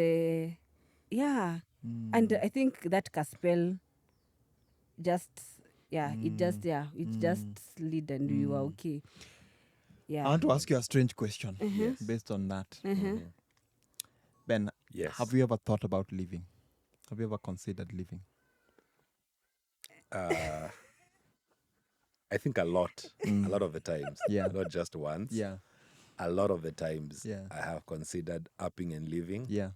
and I think that Caspel just it just slid and we were okay. I want to ask you a strange question based on that. Ben, Yes. have you ever thought about leaving? Have you ever considered leaving? I think a lot of the times, not just once. Yeah. A lot of the times, Yeah. I have considered upping and leaving. Yeah.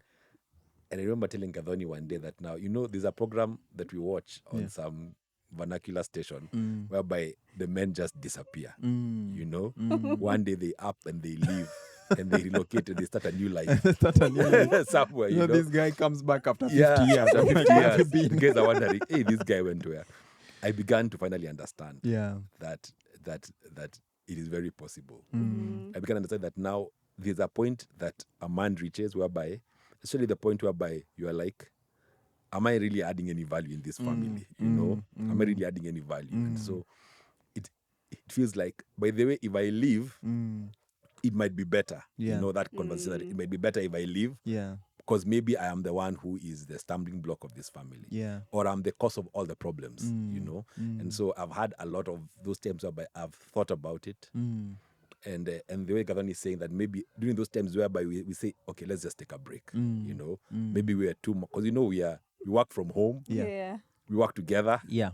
And I remember telling Gathoni one day that now, there's a program that we watch on some vernacular station whereby the men just disappear. One day they up and they leave and they relocate and they start a new life. Somewhere, You know, this guy comes back after 50 Yeah, years. after I'm 50 like, where have years, you the been? guys are wondering, hey, this guy went where? I began to finally understand that it is very possible. I began to understand that now there's a point that a man reaches whereby, especially the point whereby you are like, am I really adding any value in this family? Am I really adding any value? And so it feels like, by the way, if I leave, it might be better. That conversation, that it might be better if I leave. Yeah. Because maybe I am the one who is the stumbling block of this family. Yeah. Or I'm the cause of all the problems, And so I've had a lot of those times whereby I've thought about it. And the way Gathoni is saying that maybe during those times whereby we say, okay, let's just take a break. Maybe we are too much. Because, we work from home. Yeah. We work together. Yeah.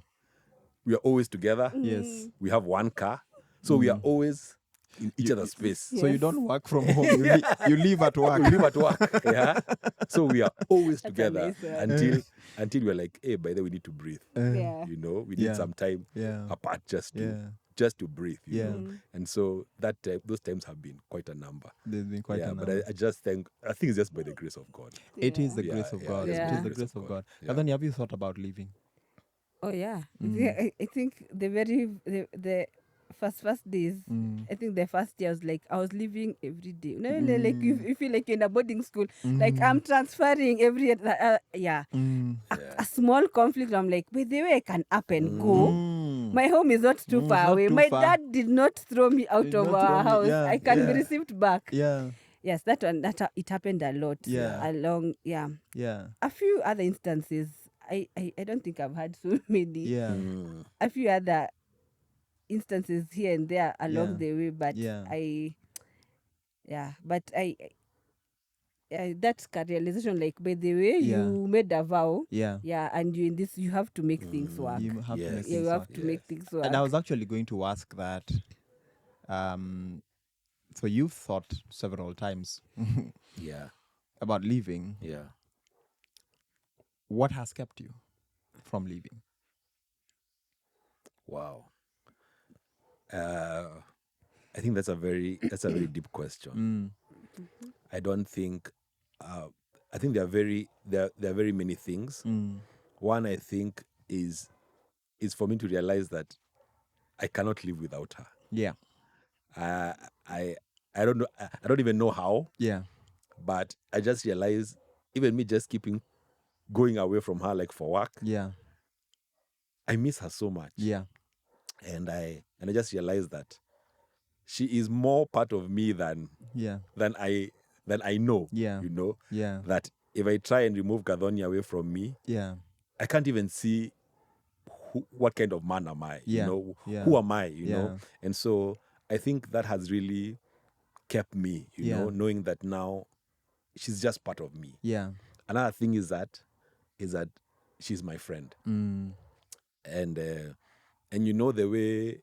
We are always together. Yes. We have one car. So we are always in each other's space. So you don't work from home. You live at work. We live at work. Yeah. So we are always together nice one. until we're like, hey, by the way, we need to breathe. Yeah. We need some time apart just to breathe. You know? And so those times have been quite a number. They've been quite a But number. I think it's just by the grace of God. It is the Yeah, grace of yeah, God. it's It by is the grace of God. Yeah. Gathoni, have you thought about leaving? Oh yeah. I think the first days, I think the first year I was leaving every day. Like you feel like you're in a boarding school. Like I'm transferring every a small conflict. I'm like, by the way, I can up and go. My home is not too far not away. too My far. dad did not throw me out Did of not throw our me, house. yeah, I can be yeah. received back. Yeah. Yes, that one. It happened a lot. Yeah. Along. Yeah. A few other instances, I don't think I've had so many. Yeah. A few other instances here and there along Yeah. the way, but Yeah. that's a realization, like, by the way, Yeah. you made a vow, Yeah. and you in this, you have to make things work. You have to make Yes. You things have work. to make things work. And I was actually going to ask that. So you've thought several times Yeah. about leaving. Yeah. What has kept you from leaving? Wow. I think that's a very deep question. I don't think. I think there are very many things. One, I think, is for me to realize that I cannot live without her. Yeah. I don't know. I don't even know how. Yeah. But I just realized, even me just going away from her, like for work, Yeah. I miss her so much. Yeah. And I just realized that she is more part of me than Yeah. I know. Yeah. You know. Yeah. That if I try and remove Gathoni away from me, Yeah. I can't even see what kind of man am I. Yeah. You know. Yeah. Who am I? You Yeah. know. And so I think that has really kept me. You Yeah. know, knowing that now she's just part of me. Yeah. Another thing is that she's my friend. And you know the way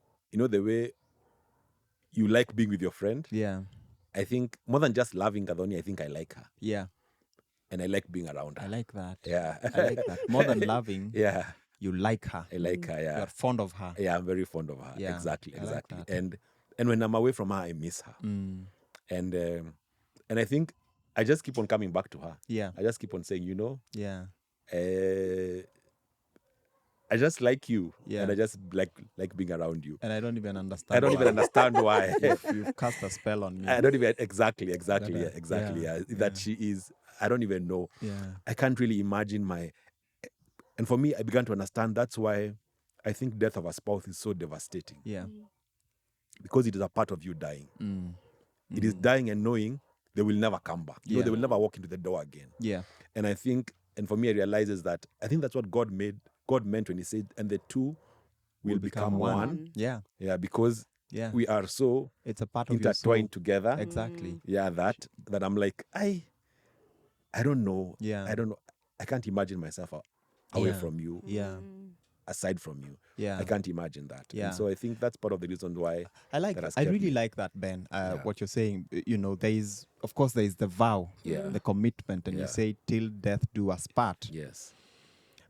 you like being with your friend. Yeah. I think more than just loving Gathoni, I think I like her. Yeah. And I like being around her. I like that. Yeah. I like that. More than loving, Yeah. you like her. I like her. Yeah. You're fond of her. Yeah, I'm very fond of her. Yeah, Exactly. I like that. And when I'm away from her, I miss her. And I think I just keep on coming back to her. Yeah. I just keep on saying, Yeah. I just like you. Yeah. And I just like being around you. And I don't even understand. I don't even understand why. You've cast a spell on me. I don't even exactly. Yeah. That she is. I don't even know. Yeah. I can't really imagine and for me, I began to understand that's why I think death of a spouse is so devastating. Yeah. Because it is a part of you dying. It is dying and knowing they will never come back. You know, Yeah. they will never walk into the door again. Yeah. And I think, and for me, I realizes that I think that's what God meant when He said, and the two will become one. Yeah. Yeah, because Yeah. we are so It's a part of your soul. intertwined together. Exactly. Yeah, that I'm like, I don't know. Yeah. I don't know. I can't imagine myself away Yeah. from you. Yeah. Aside from you. Yeah. I can't imagine that. Yeah. And so I think that's part of the reason why that has I kept really me. like that, Ben. What you're saying, there is the vow, Yeah. the commitment, and Yeah. you say till death do us part. Yes.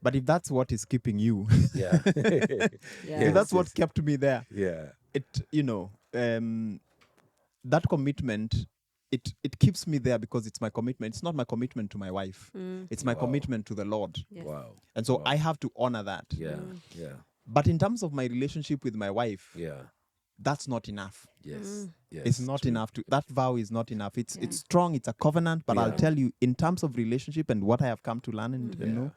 But if that's what is keeping you, Yeah. if that's what kept me there, Yeah. that commitment, it keeps me there because it's my commitment. It's not my commitment to my wife. It's my commitment to the Lord. Yes. Wow. And so I have to honor that. Yeah. Yeah. But in terms of my relationship with my wife, Yeah. that's not enough. Yes. Yes. It's not enough that vow is not enough. It's strong, it's a covenant, but I'll tell you, in terms of relationship and what I have come to learn and know,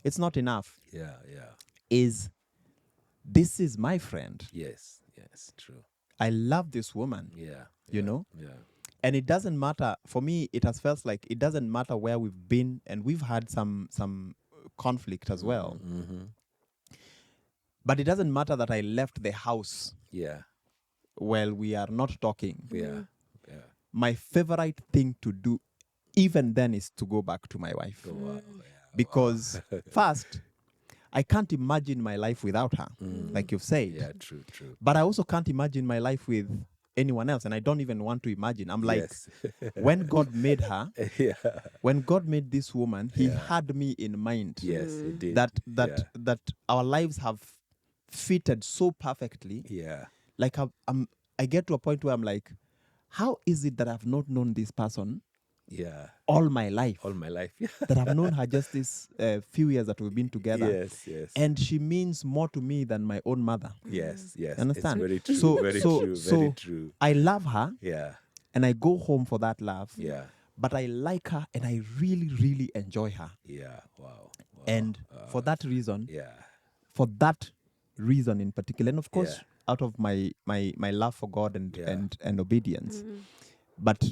it's not enough. Yeah. Yeah. This is my friend. Yes. Yes. True. I love this woman. Yeah. You know? Yeah. And it doesn't matter, for me, it has felt like it doesn't matter where we've been, and we've had some conflict as well. But it doesn't matter that I left the house Yeah. while we are not talking. Yeah. Yeah. My favorite thing to do even then is to go back to my wife. Wow. Yeah. Because first, I can't imagine my life without her, like you've said. Yeah. True. True. But I also can't imagine my life with anyone else, and I don't even want to imagine. I'm like, Yes. when God made her, Yeah. when God made this woman, He had me in mind. Yes. It did. That our lives have fitted so perfectly. Yeah. Like I get to a point where I'm like, how is it that I've not known this person Yeah. all my life? All my life. That I've known her just this few years that we've been together. Yes. Yes. And she means more to me than my own mother. yes. Yes. Understand? It's very true. So- very so- true. so- Very true. I love her Yeah. and I go home for that love. Yeah. But I like her and I really, really enjoy her. Yeah. Wow. And for that reason, Yeah. in particular, and of course, out of my love for God and obedience, but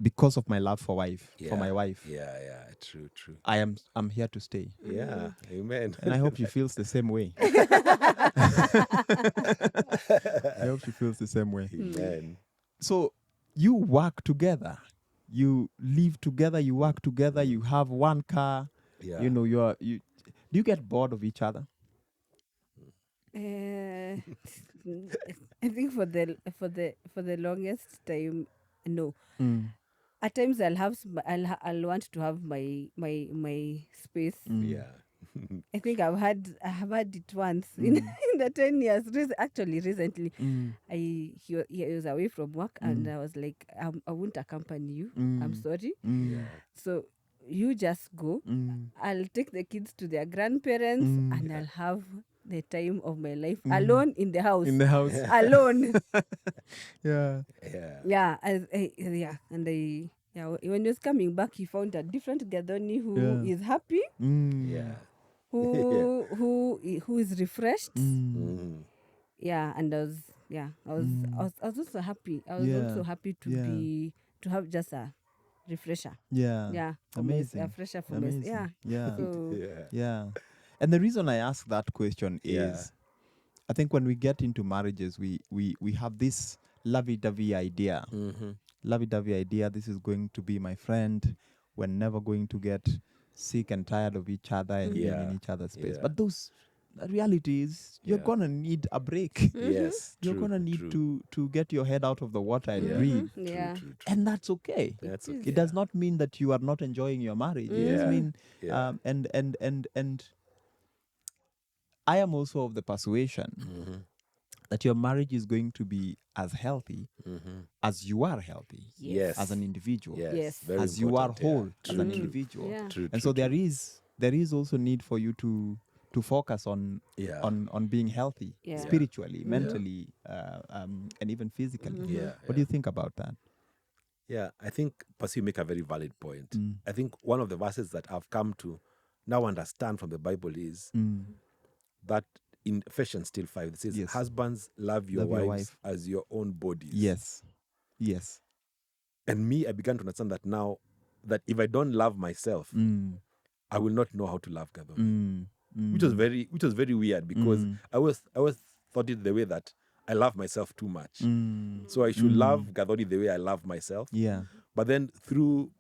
because of my love for my Yeah. wife, Yeah. True. I'm here to stay. Yeah. Amen. And I hope she feels the same way. I hope she feels the same way. Amen. So you work together, you live together, you work together, you have one car. Yeah. You know, do you get bored of each other? I think for the longest time, no. At times I'll want to have my space. Yeah. I think I have had it once in the 10 years. Actually, recently, he was away from work, and I was like, I won't accompany you. I'm sorry. Yeah. So you just go. I'll take the kids to their grandparents, and I'll have the time of my life alone in the house. In the house. Alone. Yeah. Yeah. Yeah, when he was coming back, he found a different Gathoni who is happy, Yeah. who is refreshed. Mm. Yeah, and I was also happy. I was Yeah. also happy to have just a refresher. Yeah. Yeah, Amazing. a fresher for Amazing. Yeah. Yeah. So Yeah. Yeah. And the reason I ask that question Yeah. is I think when we get into marriages, we have this lovey-dovey idea. Lovey-dovey idea, this is going to be my friend. We're never going to get sick and tired of each other and being in Yeah. each other's space. Yeah. But the reality is you're Yeah. going to need a break. Yes. You're True, going to need true. to get your head out of the water and Yeah. breathe. Yeah. True. And that's okay. That's is. okay. It does not mean that you are not enjoying your marriage. It just Yeah. mean Yeah. and I am also of the persuasion that your marriage is going to be as healthy as you are healthy Yes. as an individual, Yes. Very as you are important, yeah. whole as an True. individual. Yeah. True. And so there is also need for you to focus on Yeah. on being healthy Yeah. spiritually, mentally, and even physically. Yeah. What do you think about that? Yeah, I think, Percy, you make a very valid point. I think one of the verses that I've come to now understand from the Bible is that in Ephesians still 5, it says, Yes. husbands, love your Love your wives wife. as your own bodies. Yes. And me, I began to understand that now, that if I don't love myself, I will not know how to love Gathoni. Which was very weird, because I always thought it the way that I love myself too much. So I should love Gathoni the way I love myself. Yeah. But then and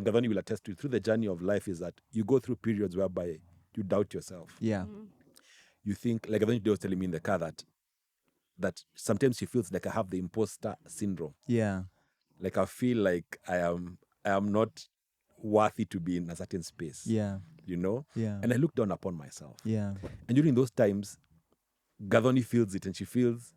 Gathoni will attest to it, through the journey of life, is that you go through periods whereby you doubt yourself. Yeah. You think, like Gathoni was telling me in the car, that sometimes she feels like I have the imposter syndrome. Yeah. Like I feel like I am not worthy to be in a certain space. Yeah. You know? Yeah. And I look down upon myself. Yeah. And during those times, Gathoni feels it, and she feels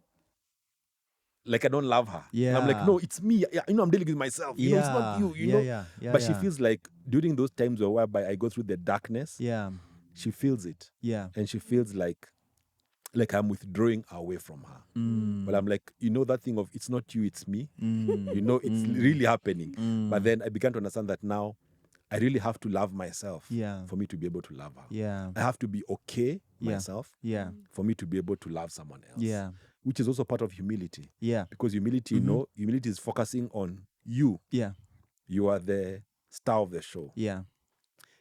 like I don't love her. And I'm like, Yeah. no, it's me. I'm dealing with myself. You know, it's not you, you know? Yeah. But she feels like during those times whereby I go through the darkness, Yeah. she feels it. Yeah. And she feels like I'm withdrawing away from her. But I'm like, you know, that thing of it's not you, it's me. You know, it's really happening. But then I began to understand that now I really have to love myself for me to be able to love her. Yeah. I have to be okay myself Yeah. for me to be able to love someone else. Yeah. Which is also part of humility. Yeah. Because humility, you know, humility is focusing on you. Yeah. You are the star of the show. Yeah.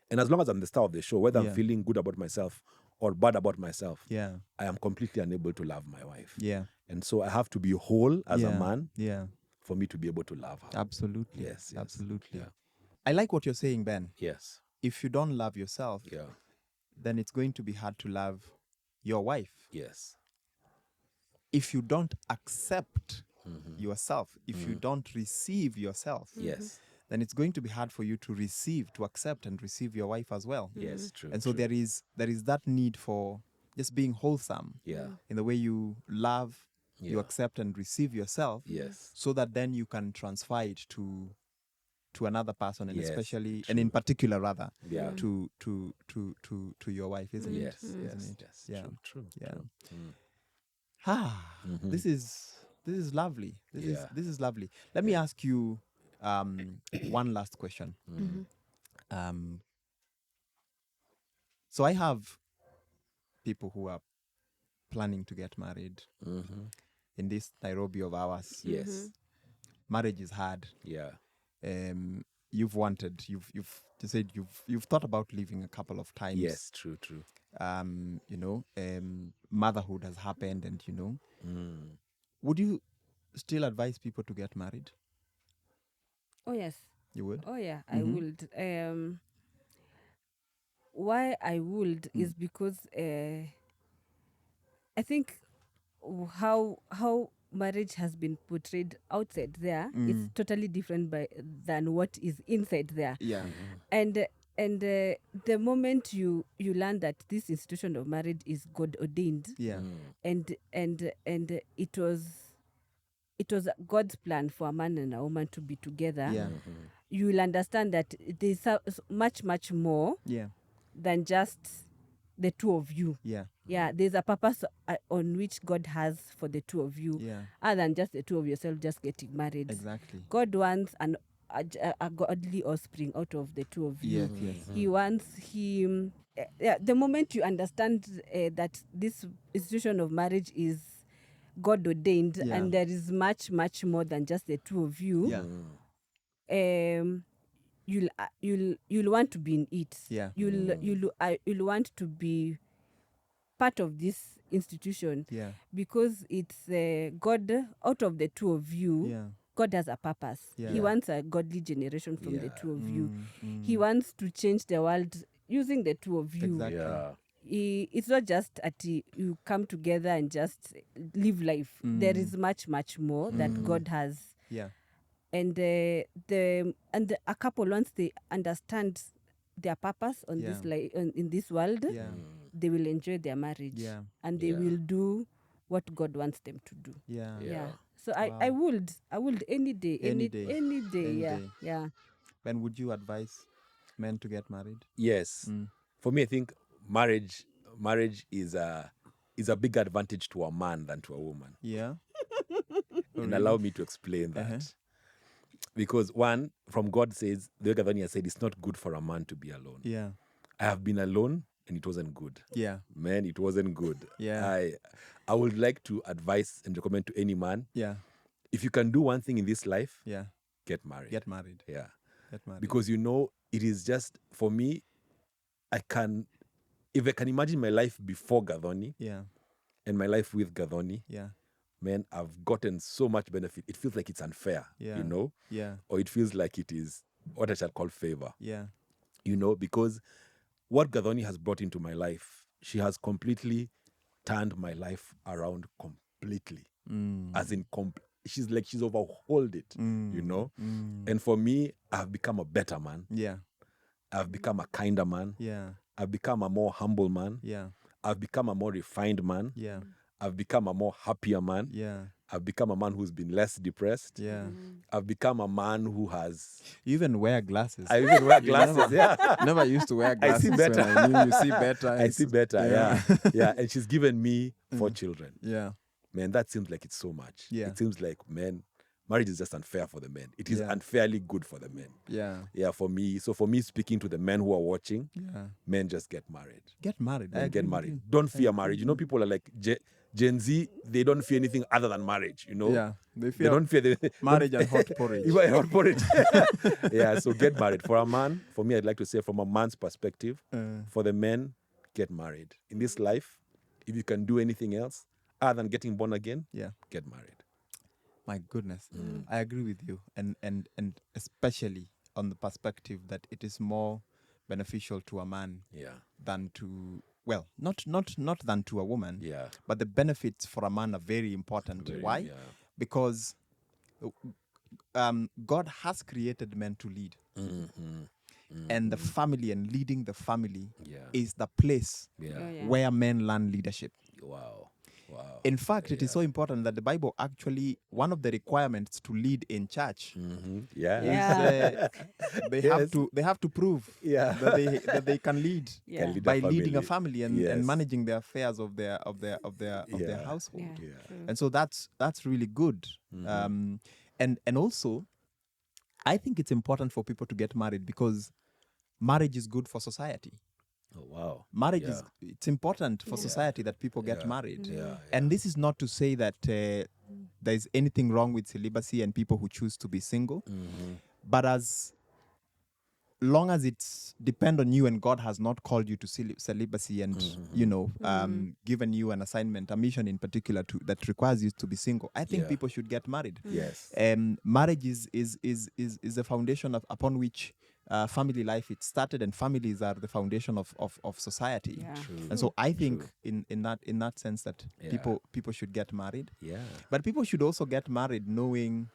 And as long as I'm the star of the show, whether Yeah. I'm feeling good about myself or bad about myself, Yeah. I am completely unable to love my wife. Yeah. And so I have to be whole as a man Yeah. for me to be able to love her. Absolutely. Yes. Absolutely. Yeah. I like what you're saying, Ben. Yes. If you don't love yourself, Yeah. then it's going to be hard to love your wife. Yes. If you don't accept yourself, if you don't receive yourself, Yes. then it's going to be hard for you to accept and receive your wife as well. Yes. True. And so there is that need for just being wholesome Yeah. in the way you love, you Yeah. accept and receive yourself, Yes. so that then you can transfer it to another person, and Yes, especially true. and in particular rather Yeah. to your wife, isn't it? Yes. Yes. Isn't it? Yes. Yeah. True. Yeah. Mm. This is lovely. Yeah. This is lovely. Let me ask you one last question. So I have people who are planning to get married in this Nairobi of ours. Yes. Marriage is hard. Yeah. you've wanted, you've you said you've thought about leaving a couple of times. Yes, true. Motherhood has happened, and would you still advise people to get married? Oh, yes. You would? Oh, yeah, I would. Why I would is because I think how marriage has been portrayed outside there is totally different than what is inside there. Yeah. And the moment you learn that this institution of marriage is God ordained, Yeah. and it was God's plan for a man and a woman to be together, Yeah. you will understand that there's much more Yeah. than just the two of you. Yeah. Yeah, there's a purpose on which God has for the two of you, Yeah. other than just the two of yourself just getting married. Exactly. God wants a godly offspring out of the two of you. Yes. He wants him. The moment you understand that this institution of marriage is God ordained, Yeah. and there is much more than just the two of you. Yeah. You'll want to be in it. Yeah. You'll want to be part of this institution. Yeah. Because it's God. Out of the two of you, Yeah. God has a purpose. Yeah. He wants a godly generation from the Yeah. two of you. He wants to change the world using the two of you. Exactly. Yeah. It's not just at you come together and just live life. There is much more that God has. Yeah. And a couple, once they understand their purpose on Yeah. this in this world, Yeah. they will enjoy their marriage. Yeah. And they will do what God wants them to do. Yeah. Yeah. So I would any day. Any day. Yeah. day. Yeah. Ben, would you advise men to get married? Yes. For me, I think marriage is a bigger advantage to a man than to a woman. Yeah. And allow me to explain that. Because one, from God says, the way Gathoni has said, it's not good for a man to be alone. Yeah. I have been alone and it wasn't good. Yeah. Man, it wasn't good. Yeah. I would like to advise and recommend to any man, Yeah. if you can do one thing in this life, Yeah. get married. Get married. Yeah. Get married. Because it is just, for me, if I can imagine my life before Gathoni Yeah. and my life with Gathoni, Yeah. man, I've gotten so much benefit. It feels like it's unfair, Yeah. Yeah. or it feels like it is what I shall call favor, Yeah. because what Gathoni has brought into my life, she has completely turned my life around completely. As in, she's overhauled it, And for me, I've become a better man. Yeah. I've become a kinder man. Yeah. I've become a more humble man. Yeah. I've become a more refined man. Yeah. I've become a more happier man. Yeah. I've become a man who's been less depressed. Yeah. I've become a man who has... You even wear glasses. I even wear glasses, yeah. Never used to wear I glasses. see better. You see better. I see better, yeah. Yeah, and she's given me 4 children. Yeah. Man, that seems like it's so much. Yeah. It seems like, man, marriage is just unfair for the men. It is Yeah. unfairly good for the men. Yeah. Yeah, for me. So for me, speaking to the men who are watching, Yeah. men just get married. Get married. Men get married. Don't fear marriage. People are like, Gen Z, they don't fear anything other than marriage, Yeah. They They don't fear marriage and hot porridge. You are hot porridge. Yeah, so get married. For a man, for me, I'd like to say from a man's perspective, for the men, get married. In this life, if you can do anything else other than getting born again, Yeah. get married. My goodness. I agree with you. And especially on the perspective that it is more beneficial to a man Yeah. than to, well, not than to a woman. Yeah. But the benefits for a man are very important. Why? Yeah. Because God has created men to lead. And the family and leading the family Yeah. is the place Yeah. Yeah. where men learn leadership. Wow. In fact, it is so important that the Bible actually, one of the requirements to lead in church Yeah. Yeah. is they have to prove Yeah. that they can lead Yeah. Can lead by a leading a family. family and Yes. managing the affairs of their Yeah. household. Yeah. Yeah. True. And so that's really good. And also, I think it's important for people to get married because marriage is good for society. Oh, wow. Marriage Yeah. it's important for society that people get Yeah. married. Yeah. And this is not to say that there's anything wrong with celibacy and people who choose to be single. But as long as it's depend on you and God has not called you to celibacy and given you an assignment, a mission in particular that requires you to be single, I think Yeah. people should get married. Yes. Marriage is the foundation upon which family life it started, and families are the foundation of society. Yeah. True. And so I think in that sense that Yeah. people should get married. Yeah. But people should also get married knowing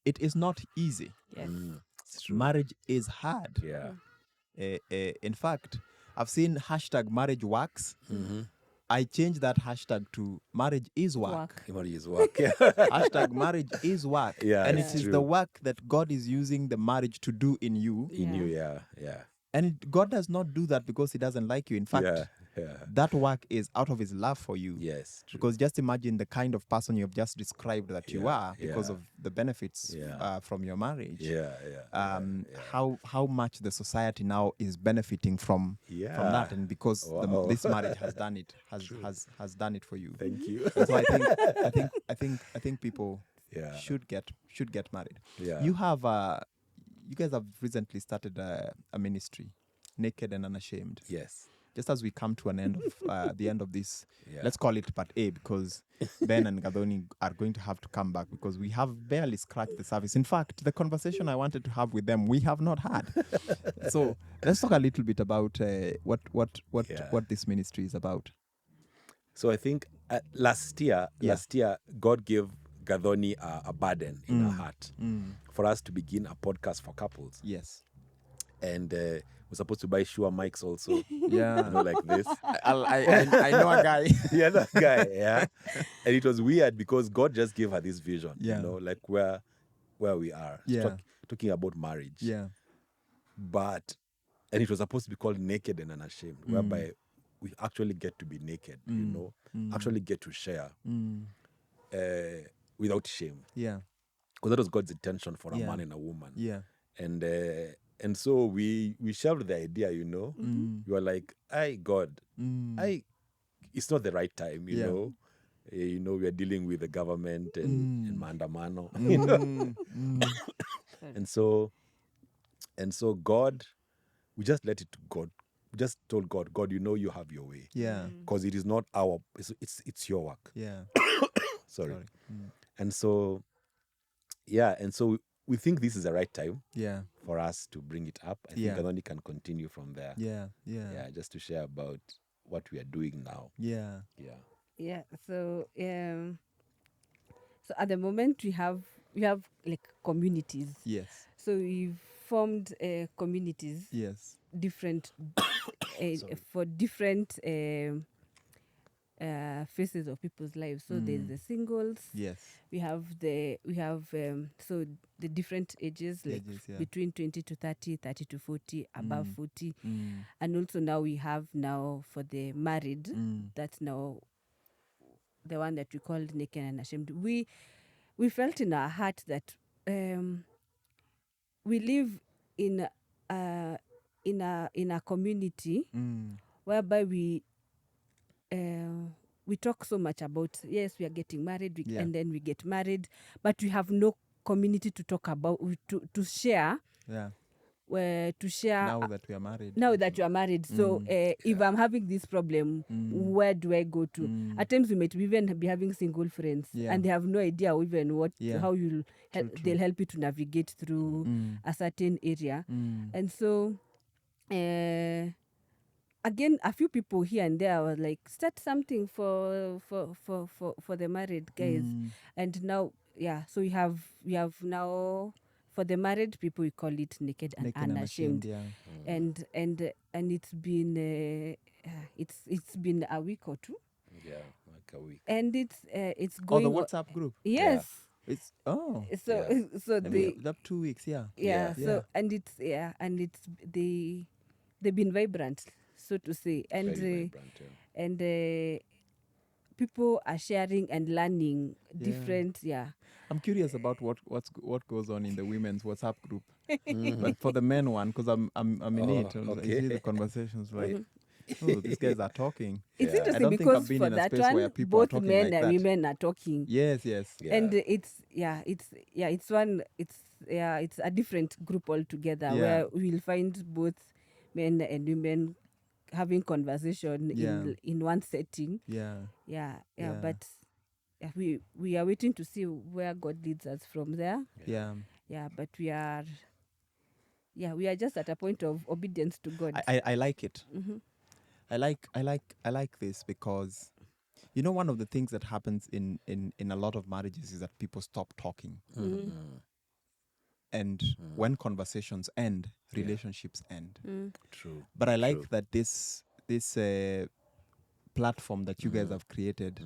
it is not easy. Yes. It's true. Marriage is hard. Yeah. In fact, I've seen #marriage works. I changed that hashtag to marriage is work. Marriage is work. Yeah. #marriage is work. Yeah, And it's it is true. the work that God is using the marriage to do in you. In you, yeah. And God does not do that because he doesn't like you. In fact, Yeah. that work is out of his love for you. Yes. True. Because just imagine the kind of person you've just described that you are because yeah. of the benefits from your marriage. Yeah. How much the society now is benefiting from that, and because this marriage has done it, has done it for you. Thank you. And so I think people should get married. Yeah. You guys have recently started a ministry, Naked and Unashamed. Yes. Just as we come to an end of the end of this, Yeah. let's call it part A, because Ben and Gathoni are going to have to come back because we have barely scratched the surface. In fact, the conversation I wanted to have with them, we have not had. So let's talk a little bit about what this ministry is about. So I think last year, God gave Gathoni a burden in her heart for us to begin a podcast for couples. Yes. And we're supposed to buy Shure mics also. Yeah. Like this. I know a guy. Yeah, that guy. Yeah. And it was weird because God just gave her this vision. Yeah. Like where we are. Yeah. Talking about marriage. Yeah. And it was supposed to be called Naked and Unashamed, whereby we actually get to be naked, actually get to share without shame. Yeah. Because that was God's intention for a man and a woman. Yeah. And so we shelved the idea, We were like, God, it's not the right time, you know. We are dealing with the government and maandamano, and so God, we just let it to God. We just told God, you have your way. Yeah. Because it is not it's your work. Yeah. Sorry. And so we think this is the right time for us to bring it up. I think Gathoni can continue from there. Yeah, just to share about what we are doing now. Yeah. So at the moment we have like communities. Yes. So we've formed communities. Yes. Different for different phases of people's lives. So there's the singles. Yes. We have so the different ages, like between 20 to 30, 30 to 40, above 40. And also now we have for the married, that's now the one that we called Naked and Ashamed. We felt in our heart that we live in a community whereby we talk so much about, yes, we are getting married, and then we get married, but we have no community to talk about, to share. Yeah. To share now that we are married. Now that you are married. So if I'm having this problem, where do I go to? At times we might even be having single friends and they have no idea even how you'll they'll help you to navigate through a certain area. And so again, a few people here and there were like, start something for the married guys. And now, so we have now, for the married people, we call it Naked and Unashamed. And it's been it's been a week or two. Yeah, like a week. And it's going. The WhatsApp group. Yes. Yeah. It's so they up 2 weeks. Yeah. So and it's they've been vibrant, so to say, and people are sharing and learning different. I'm curious about what goes on in the women's WhatsApp group, but for the men one, because I'm in it. Okay. I see the conversations like Oh, these guys are talking. It's Yeah. I interesting don't think I've because been for in a that space where one, people are both talking men like and that. women are talking. Yes, yes. Yeah. And it's a different group altogether Yeah. where we'll find both men and women having conversation Yeah. in one setting. Yeah. Yeah. Yeah. But we are waiting to see where God leads us from there. Yeah. Yeah, but we are just at a point of obedience to God. I like it. I like this because one of the things that happens in a lot of marriages is that people stop talking. And when conversations end, relationships end. True. But I like that this platform that you guys have created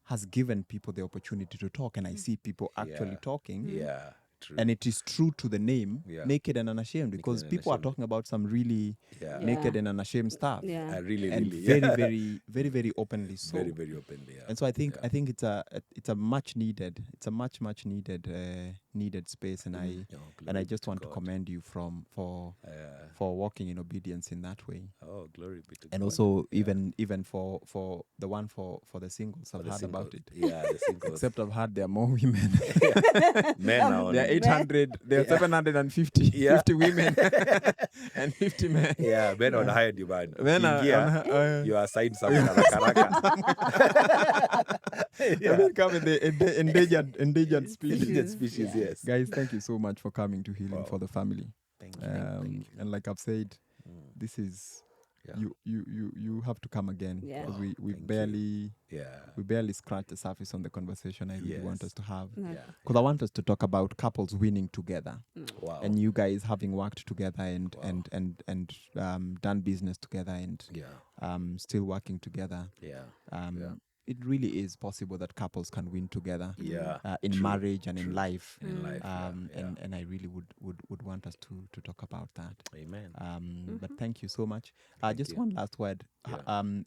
has given people the opportunity to talk, and I see people actually talking. Yeah. True. And it is true to the name, Yeah. Naked and Unashamed, because and people are Unashamed. talking about some really naked and unashamed stuff. Yeah. Really, And really. very, very, very openly so. Very, very openly. Yeah. And so I think it's a much needed, much needed space, and I just want to commend you for walking in obedience in that way. Oh, glory be to God. And also even for the one for the singles, I've heard about it. Yeah, the singles. Except I've heard there are more women. Men are There are 800, there are 750 50 women and 50 men. Yeah, men on higher demand. Men are Ukiingia, you are assigned someone haraka. Yeah. They come in the endangered species. Endangered species, yes. Guys, thank you so much for coming to Healing for the Family. Thank you. And like I've said, this is you have to come again, because we barely scratch the surface on the conversation I really want us to have. Because I want us to talk about couples winning together. Wow. And you guys having worked together and done business together and still working together. It really is possible that couples can win together in marriage and in life. And I really would want us to talk about that. Amen. But thank you so much. Just one last word.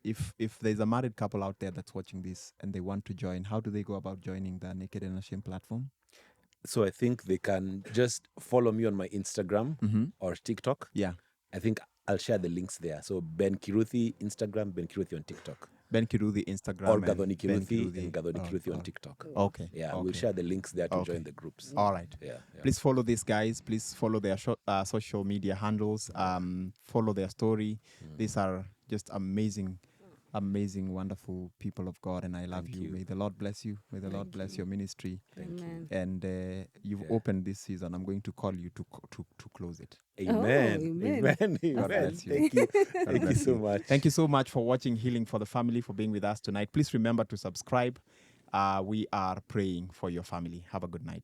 If there's a married couple out there that's watching this and they want to join, how do they go about joining the Naked and Unashamed platform? So I think they can just follow me on my Instagram or TikTok. Yeah. I think I'll share the links there. So Ben Kiruthi Instagram, Ben Kiruthi on TikTok. Ben Kiruthi Instagram. Or Gathoni Kiruthi and Gathoni Kiruthi on TikTok. Okay. Yeah, we'll share the links there to join the groups. All right. Yeah. Please follow these guys. Please follow their social media handles. Follow their story. These are just amazing, wonderful people of God, and I love you. May the Lord bless you. May the Lord bless your ministry. Thank you. And you've opened this season. I'm going to call you to close it. Amen. Amen. God bless you. Thank you. Thank you so much. Thank you so much for watching Healing for the Family, for being with us tonight. Please remember to subscribe. We are praying for your family. Have a good night.